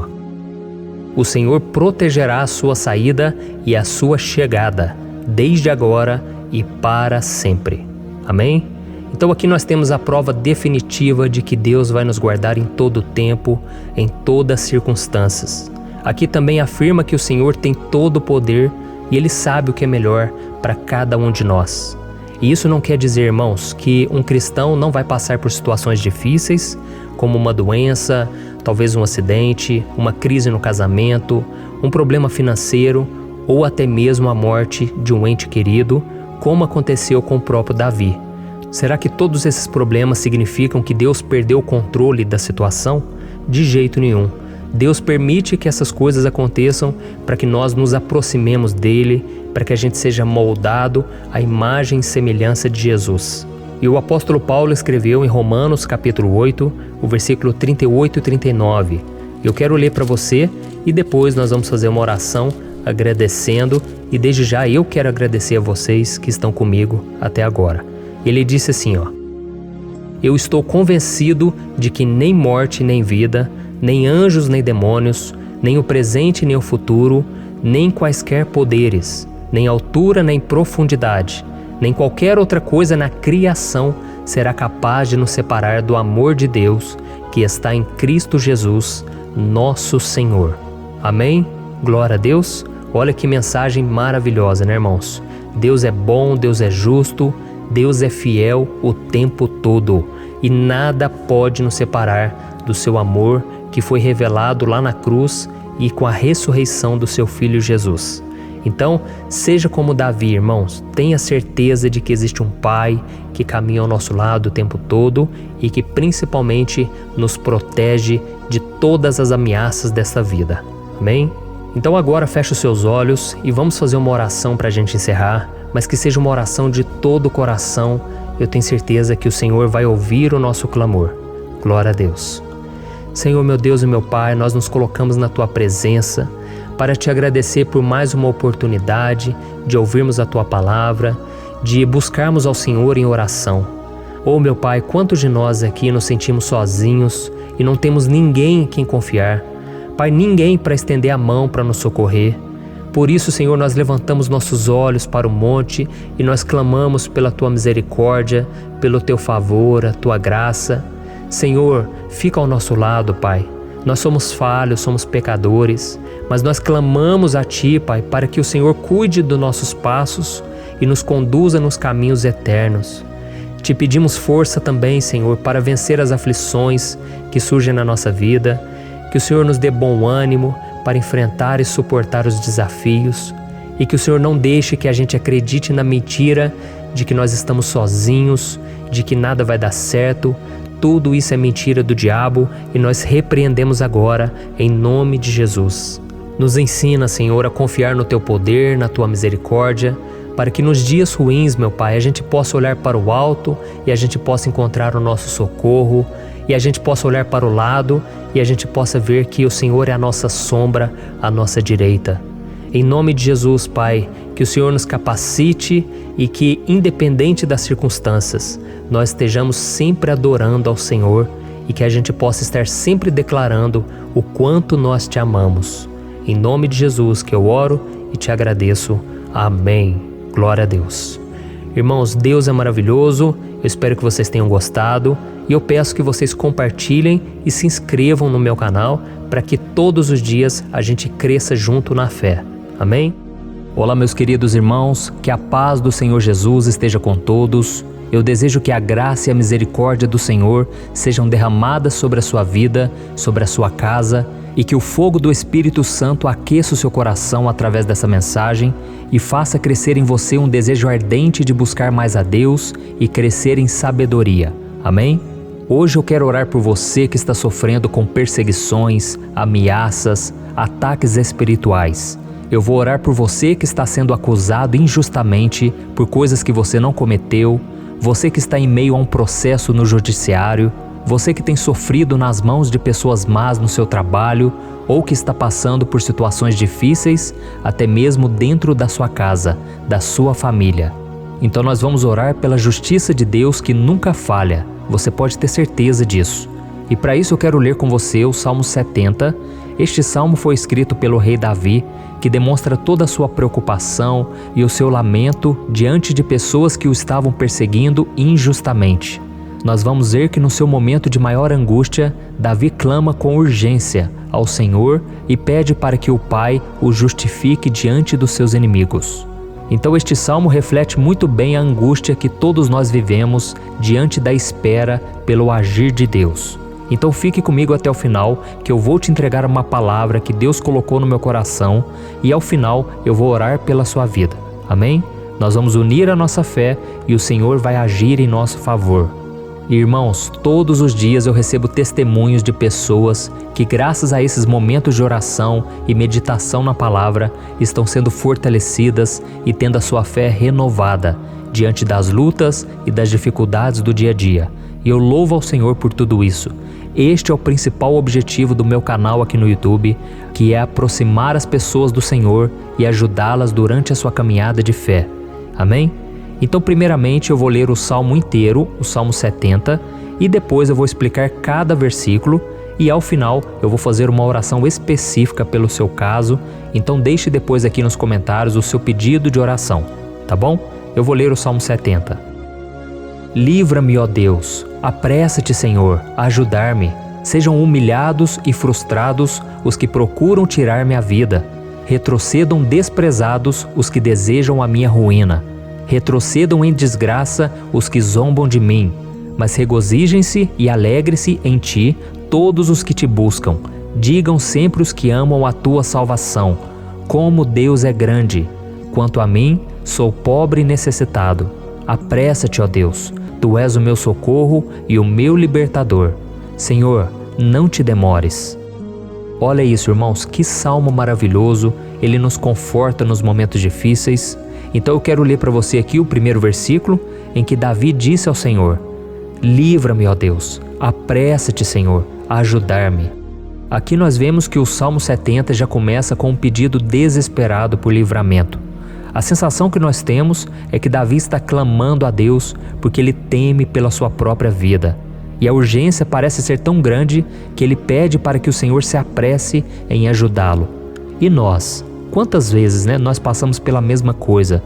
O Senhor protegerá a sua saída e a sua chegada, desde agora e para sempre. Amém? Então aqui nós temos a prova definitiva de que Deus vai nos guardar em todo o tempo, em todas as circunstâncias. Aqui também afirma que o Senhor tem todo o poder e Ele sabe o que é melhor para cada um de nós. E isso não quer dizer, irmãos, que um cristão não vai passar por situações difíceis, como uma doença, talvez um acidente, uma crise no casamento, um problema financeiro ou até mesmo a morte de um ente querido, como aconteceu com o próprio Davi. Será que todos esses problemas significam que Deus perdeu o controle da situação? De jeito nenhum. Deus permite que essas coisas aconteçam para que nós nos aproximemos dele, para que a gente seja moldado à imagem e semelhança de Jesus. E o apóstolo Paulo escreveu em Romanos capítulo 8, o versículo 38 e 39. Eu quero ler para você e depois nós vamos fazer uma oração agradecendo, e desde já eu quero agradecer a vocês que estão comigo até agora. Ele disse assim, eu estou convencido de que nem morte nem vida, nem anjos nem demônios, nem o presente nem o futuro, nem quaisquer poderes, nem altura nem profundidade, nem qualquer outra coisa na criação será capaz de nos separar do amor de Deus que está em Cristo Jesus, nosso Senhor. Amém? Glória a Deus. Olha que mensagem maravilhosa, né, irmãos? Deus é bom, Deus é justo, Deus é fiel o tempo todo e nada pode nos separar do seu amor que foi revelado lá na cruz e com a ressurreição do seu Filho Jesus. Então, seja como Davi, irmãos, tenha certeza de que existe um Pai que caminha ao nosso lado o tempo todo e que principalmente nos protege de todas as ameaças dessa vida. Amém? Então agora feche os seus olhos e vamos fazer uma oração para a gente encerrar, mas que seja uma oração de todo o coração. Eu tenho certeza que o Senhor vai ouvir o nosso clamor. Glória a Deus. Senhor, meu Deus e meu Pai, nós nos colocamos na Tua presença para Te agradecer por mais uma oportunidade de ouvirmos a Tua palavra, de buscarmos ao Senhor em oração. Oh, meu Pai, quantos de nós aqui nos sentimos sozinhos e não temos ninguém em quem confiar. Pai, ninguém para estender a mão para nos socorrer. Por isso, Senhor, nós levantamos nossos olhos para o monte e nós clamamos pela Tua misericórdia, pelo Teu favor, a Tua graça. Senhor, fica ao nosso lado, Pai. Nós somos falhos, somos pecadores, mas nós clamamos a Ti, Pai, para que o Senhor cuide dos nossos passos e nos conduza nos caminhos eternos. Te pedimos força também, Senhor, para vencer as aflições que surgem na nossa vida, que o Senhor nos dê bom ânimo para enfrentar e suportar os desafios e que o Senhor não deixe que a gente acredite na mentira de que nós estamos sozinhos, de que nada vai dar certo. Tudo isso é mentira do diabo e nós repreendemos agora em nome de Jesus. Nos ensina, Senhor, a confiar no Teu poder, na Tua misericórdia, para que nos dias ruins, meu Pai, a gente possa olhar para o alto e a gente possa encontrar o nosso socorro, e a gente possa olhar para o lado e a gente possa ver que o Senhor é a nossa sombra, a nossa direita. Em nome de Jesus, Pai, que o Senhor nos capacite e que, independente das circunstâncias, nós estejamos sempre adorando ao Senhor e que a gente possa estar sempre declarando o quanto nós Te amamos. Em nome de Jesus que eu oro e Te agradeço. Amém. Glória a Deus. Irmãos, Deus é maravilhoso. Eu espero que vocês tenham gostado e eu peço que vocês compartilhem e se inscrevam no meu canal para que todos os dias a gente cresça junto na fé. Amém? Olá, meus queridos irmãos, que a paz do Senhor Jesus esteja com todos. Eu desejo que a graça e a misericórdia do Senhor sejam derramadas sobre a sua vida, sobre a sua casa, e que o fogo do Espírito Santo aqueça o seu coração através dessa mensagem e faça crescer em você um desejo ardente de buscar mais a Deus e crescer em sabedoria. Amém? Hoje eu quero orar por você que está sofrendo com perseguições, ameaças, ataques espirituais. Eu vou orar por você que está sendo acusado injustamente por coisas que você não cometeu, você que está em meio a um processo no judiciário, você que tem sofrido nas mãos de pessoas más no seu trabalho ou que está passando por situações difíceis, até mesmo dentro da sua casa, da sua família. Então nós vamos orar pela justiça de Deus que nunca falha, você pode ter certeza disso. E para isso eu quero ler com você o Salmo 70. Este salmo foi escrito pelo rei Davi, que demonstra toda a sua preocupação e o seu lamento diante de pessoas que o estavam perseguindo injustamente. Nós vamos ver que no seu momento de maior angústia, Davi clama com urgência ao Senhor e pede para que o Pai o justifique diante dos seus inimigos. Então este salmo reflete muito bem a angústia que todos nós vivemos diante da espera pelo agir de Deus. Então fique comigo até o final, que eu vou te entregar uma palavra que Deus colocou no meu coração e ao final eu vou orar pela sua vida. Amém? Nós vamos unir a nossa fé e o Senhor vai agir em nosso favor. Irmãos, todos os dias eu recebo testemunhos de pessoas que, graças a esses momentos de oração e meditação na palavra, estão sendo fortalecidas e tendo a sua fé renovada diante das lutas e das dificuldades do dia a dia. E eu louvo ao Senhor por tudo isso. Este é o principal objetivo do meu canal aqui no YouTube, que é aproximar as pessoas do Senhor e ajudá-las durante a sua caminhada de fé. Amém? Então, primeiramente, eu vou ler o Salmo inteiro, o Salmo 70, e depois eu vou explicar cada versículo e ao final eu vou fazer uma oração específica pelo seu caso. Então deixe depois aqui nos comentários o seu pedido de oração, tá bom? Eu vou ler o Salmo 70. Livra-me, ó Deus, apressa-te, Senhor, a ajudar-me. Sejam humilhados e frustrados os que procuram tirar-me a vida. Retrocedam desprezados os que desejam a minha ruína. Retrocedam em desgraça os que zombam de mim, mas regozijem-se e alegre-se em ti todos os que te buscam. Digam sempre os que amam a tua salvação, como Deus é grande. Quanto a mim, sou pobre e necessitado. Apressa-te, ó Deus, tu és o meu socorro e o meu libertador. Senhor, não te demores. Olha isso, irmãos, que salmo maravilhoso, ele nos conforta nos momentos difíceis. Então eu quero ler para você aqui o primeiro versículo, em que Davi disse ao Senhor: livra-me, ó Deus, apressa-te, Senhor, a ajudar-me. Aqui nós vemos que o Salmo 70 já começa com um pedido desesperado por livramento. A sensação que nós temos é que Davi está clamando a Deus porque ele teme pela sua própria vida. E a urgência parece ser tão grande que ele pede para que o Senhor se apresse em ajudá-lo. E nós? Quantas vezes nós passamos pela mesma coisa?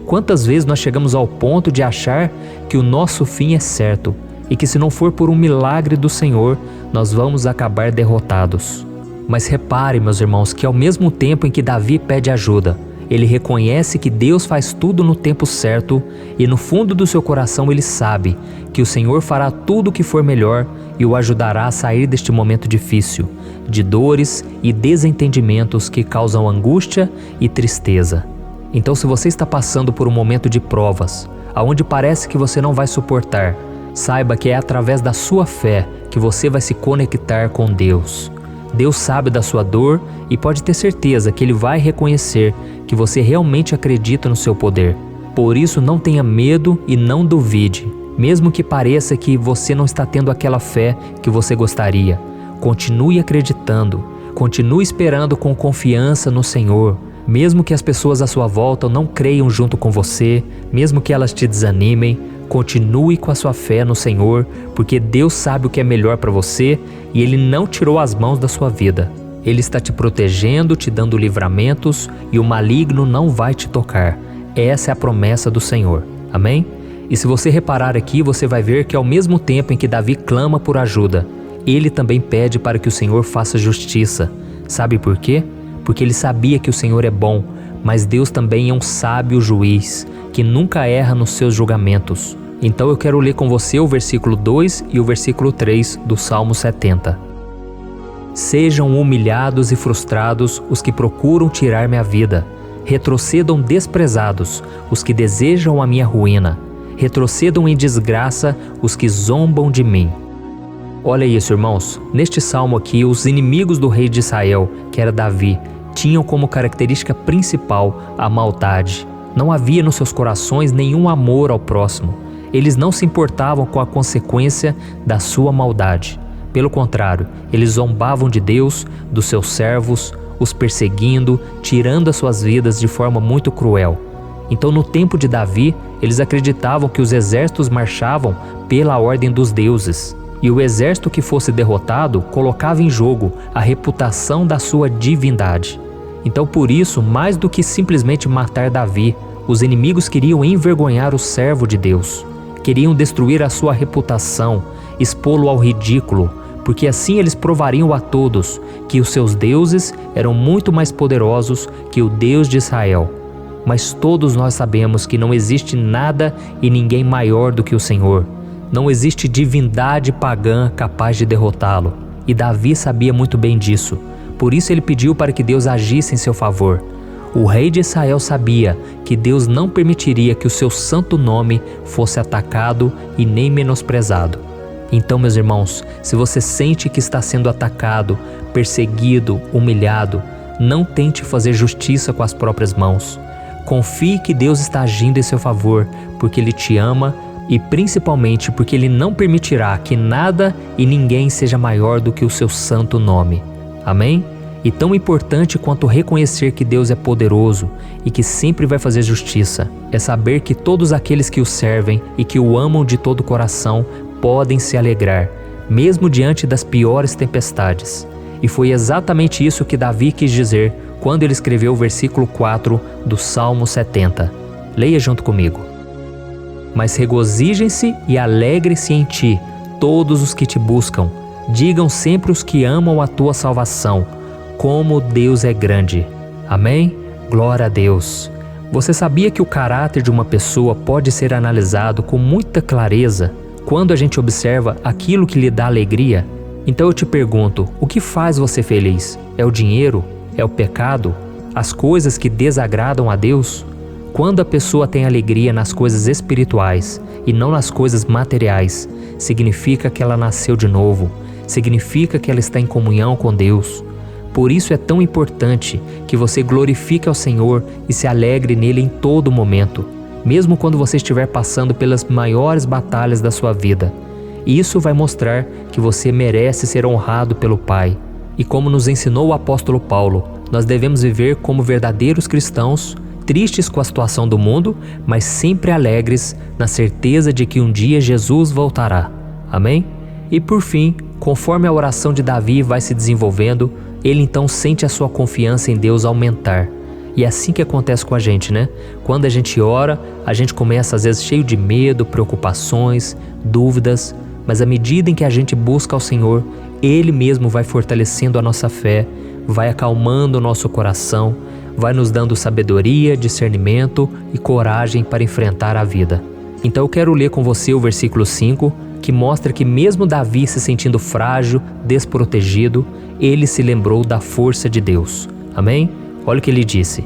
Quantas vezes nós chegamos ao ponto de achar que o nosso fim é certo e que se não for por um milagre do Senhor, nós vamos acabar derrotados? Mas repare, meus irmãos, que ao mesmo tempo em que Davi pede ajuda, ele reconhece que Deus faz tudo no tempo certo e no fundo do seu coração ele sabe que o Senhor fará tudo o que for melhor e o ajudará a sair deste momento difícil, de dores e desentendimentos que causam angústia e tristeza. Então, se você está passando por um momento de provas, aonde parece que você não vai suportar, saiba que é através da sua fé que você vai se conectar com Deus. Deus sabe da sua dor e pode ter certeza que Ele vai reconhecer que você realmente acredita no seu poder. Por isso, não tenha medo e não duvide, mesmo que pareça que você não está tendo aquela fé que você gostaria. Continue acreditando, continue esperando com confiança no Senhor. Mesmo que as pessoas à sua volta não creiam junto com você, mesmo que elas te desanimem, continue com a sua fé no Senhor, porque Deus sabe o que é melhor para você e Ele não tirou as mãos da sua vida. Ele está te protegendo, te dando livramentos e o maligno não vai te tocar. Essa é a promessa do Senhor. Amém? E se você reparar aqui, você vai ver que ao mesmo tempo em que Davi clama por ajuda, ele também pede para que o Senhor faça justiça. Sabe por quê? Porque ele sabia que o Senhor é bom, mas Deus também é um sábio juiz, que nunca erra nos seus julgamentos. Então eu quero ler com você o versículo 2 e o versículo 3 do Salmo 70. Sejam humilhados e frustrados os que procuram tirar-me a vida. Retrocedam desprezados os que desejam a minha ruína. Retrocedam em desgraça os que zombam de mim. Olha isso, irmãos. Neste salmo aqui, os inimigos do rei de Israel, que era Davi, tinham como característica principal a maldade. Não havia nos seus corações nenhum amor ao próximo. Eles não se importavam com a consequência da sua maldade. Pelo contrário, eles zombavam de Deus, dos seus servos, os perseguindo, tirando as suas vidas de forma muito cruel. Então, no tempo de Davi, eles acreditavam que os exércitos marchavam pela ordem dos deuses. E o exército que fosse derrotado colocava em jogo a reputação da sua divindade. Então, por isso, mais do que simplesmente matar Davi, os inimigos queriam envergonhar o servo de Deus. Queriam destruir a sua reputação, expô-lo ao ridículo, porque assim eles provariam a todos que os seus deuses eram muito mais poderosos que o Deus de Israel. Mas todos nós sabemos que não existe nada e ninguém maior do que o Senhor. Não existe divindade pagã capaz de derrotá-lo. E Davi sabia muito bem disso. Por isso ele pediu para que Deus agisse em seu favor. O rei de Israel sabia que Deus não permitiria que o seu santo nome fosse atacado e nem menosprezado. Então, meus irmãos, se você sente que está sendo atacado, perseguido, humilhado, não tente fazer justiça com as próprias mãos. Confie que Deus está agindo em seu favor, porque Ele te ama e principalmente porque Ele não permitirá que nada e ninguém seja maior do que o seu santo nome. Amém? E tão importante quanto reconhecer que Deus é poderoso e que sempre vai fazer justiça, é saber que todos aqueles que o servem e que o amam de todo o coração podem se alegrar, mesmo diante das piores tempestades. E foi exatamente isso que Davi quis dizer quando ele escreveu o versículo 4 do Salmo 70. Leia junto comigo. Mas regozijem-se e alegrem-se em ti, todos os que te buscam. Digam sempre os que amam a tua salvação, como Deus é grande. Amém? Glória a Deus. Você sabia que o caráter de uma pessoa pode ser analisado com muita clareza quando a gente observa aquilo que lhe dá alegria? Então eu te pergunto, o que faz você feliz? É o dinheiro? É o pecado? As coisas que desagradam a Deus? Quando a pessoa tem alegria nas coisas espirituais e não nas coisas materiais, significa que ela nasceu de novo, significa que ela está em comunhão com Deus. Por isso é tão importante que você glorifique ao Senhor e se alegre nele em todo momento, mesmo quando você estiver passando pelas maiores batalhas da sua vida. E isso vai mostrar que você merece ser honrado pelo Pai. E como nos ensinou o apóstolo Paulo, nós devemos viver como verdadeiros cristãos, tristes com a situação do mundo, mas sempre alegres na certeza de que um dia Jesus voltará. Amém? E por fim, conforme a oração de Davi vai se desenvolvendo, ele então sente a sua confiança em Deus aumentar. E é assim que acontece com a gente, né? Quando a gente ora, a gente começa às vezes cheio de medo, preocupações, dúvidas, mas à medida em que a gente busca ao Senhor, Ele mesmo vai fortalecendo a nossa fé, vai acalmando o nosso coração, vai nos dando sabedoria, discernimento e coragem para enfrentar a vida. Então eu quero ler com você o versículo 5, que mostra que mesmo Davi se sentindo frágil, desprotegido, ele se lembrou da força de Deus. Amém? Olha o que ele disse.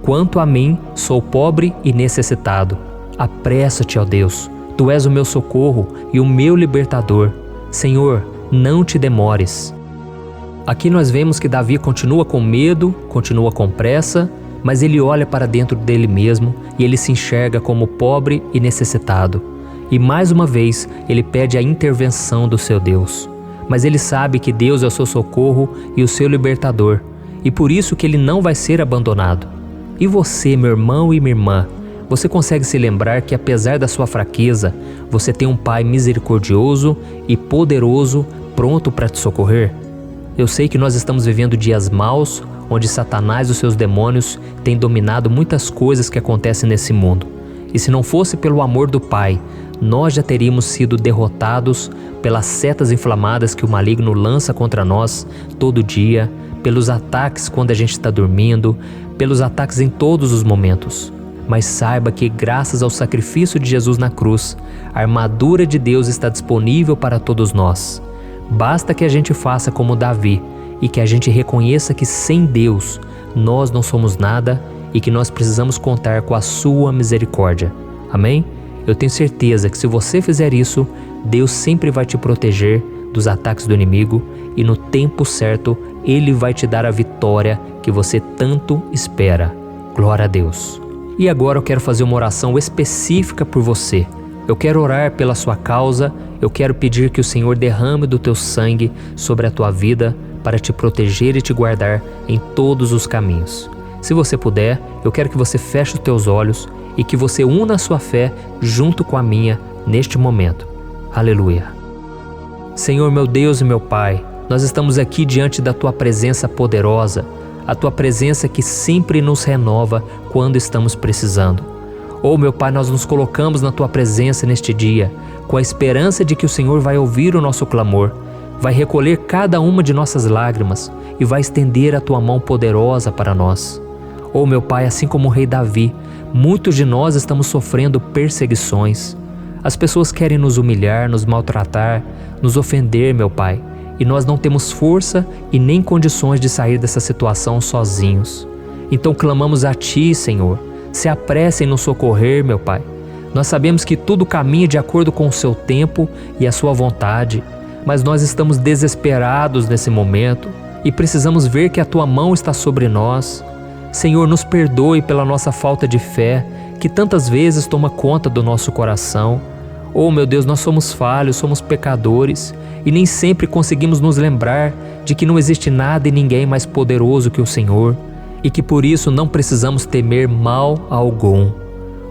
Quanto a mim, sou pobre e necessitado. Apressa-te, ó Deus. Tu és o meu socorro e o meu libertador. Senhor, não te demores. Aqui nós vemos que Davi continua com medo, continua com pressa, mas ele olha para dentro dele mesmo e ele se enxerga como pobre e necessitado. E mais uma vez, ele pede a intervenção do seu Deus. Mas ele sabe que Deus é o seu socorro e o seu libertador, e por isso que ele não vai ser abandonado. E você, meu irmão e minha irmã, você consegue se lembrar que apesar da sua fraqueza, você tem um Pai misericordioso e poderoso pronto para te socorrer? Eu sei que nós estamos vivendo dias maus, onde Satanás e os seus demônios têm dominado muitas coisas que acontecem nesse mundo. E se não fosse pelo amor do Pai, nós já teríamos sido derrotados pelas setas inflamadas que o maligno lança contra nós todo dia, pelos ataques quando a gente está dormindo, pelos ataques em todos os momentos. Mas saiba que graças ao sacrifício de Jesus na cruz, a armadura de Deus está disponível para todos nós. Basta que a gente faça como Davi e que a gente reconheça que sem Deus nós não somos nada e que nós precisamos contar com a sua misericórdia. Amém? Eu tenho certeza que se você fizer isso, Deus sempre vai te proteger dos ataques do inimigo e no tempo certo Ele vai te dar a vitória que você tanto espera. Glória a Deus. E agora eu quero fazer uma oração específica por você. Eu quero orar pela sua causa, eu quero pedir que o Senhor derrame do teu sangue sobre a tua vida para te proteger e te guardar em todos os caminhos. Se você puder, eu quero que você feche os teus olhos e que você una a sua fé junto com a minha neste momento. Aleluia. Senhor, meu Deus e meu Pai, nós estamos aqui diante da Tua presença poderosa, a Tua presença que sempre nos renova quando estamos precisando. Oh, meu Pai, nós nos colocamos na Tua presença neste dia, com a esperança de que o Senhor vai ouvir o nosso clamor, vai recolher cada uma de nossas lágrimas e vai estender a Tua mão poderosa para nós. Oh, meu Pai, assim como o rei Davi, muitos de nós estamos sofrendo perseguições. As pessoas querem nos humilhar, nos maltratar, nos ofender, meu Pai, e nós não temos força e nem condições de sair dessa situação sozinhos. Então clamamos a Ti, Senhor. Se apresse em nos socorrer, meu Pai. Nós sabemos que tudo caminha de acordo com o Seu tempo e a Sua vontade, mas nós estamos desesperados nesse momento e precisamos ver que a Tua mão está sobre nós. Senhor, nos perdoe pela nossa falta de fé, que tantas vezes toma conta do nosso coração. Oh, meu Deus, nós somos falhos, somos pecadores e nem sempre conseguimos nos lembrar de que não existe nada e ninguém mais poderoso que o Senhor e que por isso não precisamos temer mal algum.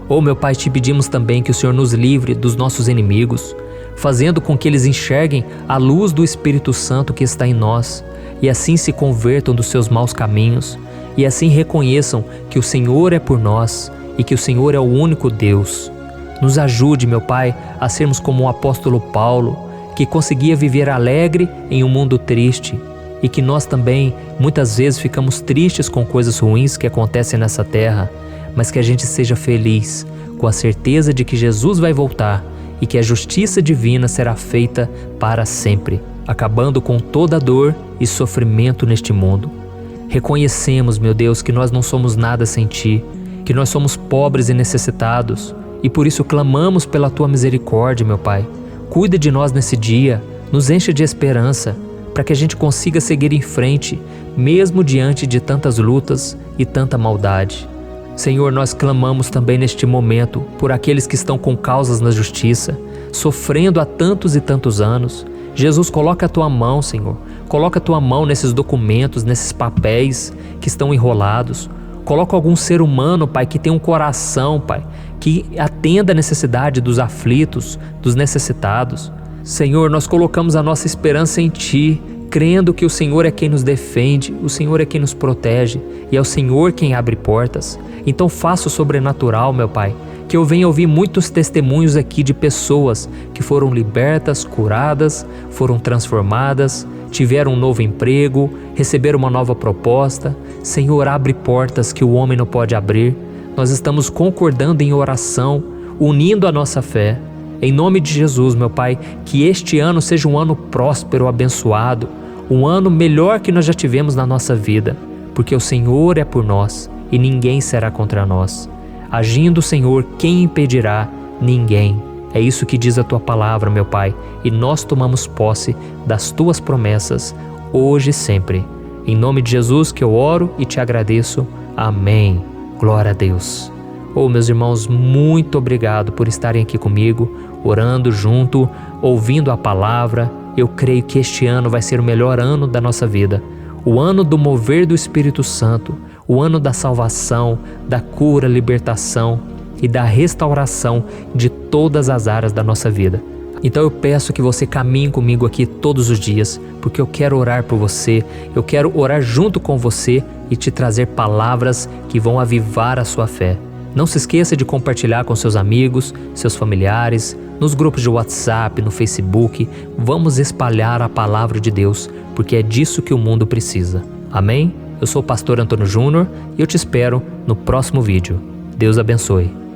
Oh, meu Pai, te pedimos também que o Senhor nos livre dos nossos inimigos, fazendo com que eles enxerguem a luz do Espírito Santo que está em nós e assim se convertam dos seus maus caminhos e assim reconheçam que o Senhor é por nós e que o Senhor é o único Deus. Nos ajude, meu Pai, a sermos como o apóstolo Paulo, que conseguia viver alegre em um mundo triste e que nós também muitas vezes ficamos tristes com coisas ruins que acontecem nessa terra, mas que a gente seja feliz com a certeza de que Jesus vai voltar e que a justiça divina será feita para sempre, acabando com toda dor e sofrimento neste mundo. Reconhecemos, meu Deus, que nós não somos nada sem Ti, que nós somos pobres e necessitados, e por isso clamamos pela Tua misericórdia, meu Pai. Cuida de nós nesse dia, nos enche de esperança, para que a gente consiga seguir em frente, mesmo diante de tantas lutas e tanta maldade. Senhor, nós clamamos também neste momento por aqueles que estão com causas na justiça, sofrendo há tantos e tantos anos. Jesus, coloca a Tua mão, Senhor. Coloca a Tua mão nesses documentos, nesses papéis que estão enrolados. Coloca algum ser humano, Pai, que tem um coração, Pai, que atenda a necessidade dos aflitos, dos necessitados. Senhor, nós colocamos a nossa esperança em Ti, crendo que o Senhor é quem nos defende, o Senhor é quem nos protege e é o Senhor quem abre portas. Então faça o sobrenatural, meu Pai, que eu venha ouvir muitos testemunhos aqui de pessoas que foram libertas, curadas, foram transformadas, tiveram um novo emprego, receberam uma nova proposta. Senhor, abre portas que o homem não pode abrir. Nós estamos concordando em oração, unindo a nossa fé. Em nome de Jesus, meu Pai, que este ano seja um ano próspero, abençoado, um ano melhor que nós já tivemos na nossa vida, porque o Senhor é por nós e ninguém será contra nós. Agindo o Senhor, quem impedirá? Ninguém. É isso que diz a Tua palavra, meu Pai, e nós tomamos posse das Tuas promessas, hoje e sempre. Em nome de Jesus que eu oro e te agradeço. Amém. Glória a Deus. Oh, meus irmãos, muito obrigado por estarem aqui comigo, orando junto, ouvindo a palavra. Eu creio que este ano vai ser o melhor ano da nossa vida. O ano do mover do Espírito Santo, o ano da salvação, da cura, libertação e da restauração de todas as áreas da nossa vida. Então eu peço que você caminhe comigo aqui todos os dias, porque eu quero orar por você, eu quero orar junto com você e te trazer palavras que vão avivar a sua fé. Não se esqueça de compartilhar com seus amigos, seus familiares, nos grupos de WhatsApp, no Facebook. Vamos espalhar a palavra de Deus, porque é disso que o mundo precisa. Amém? Eu sou o pastor Antônio Júnior e eu te espero no próximo vídeo. Deus abençoe.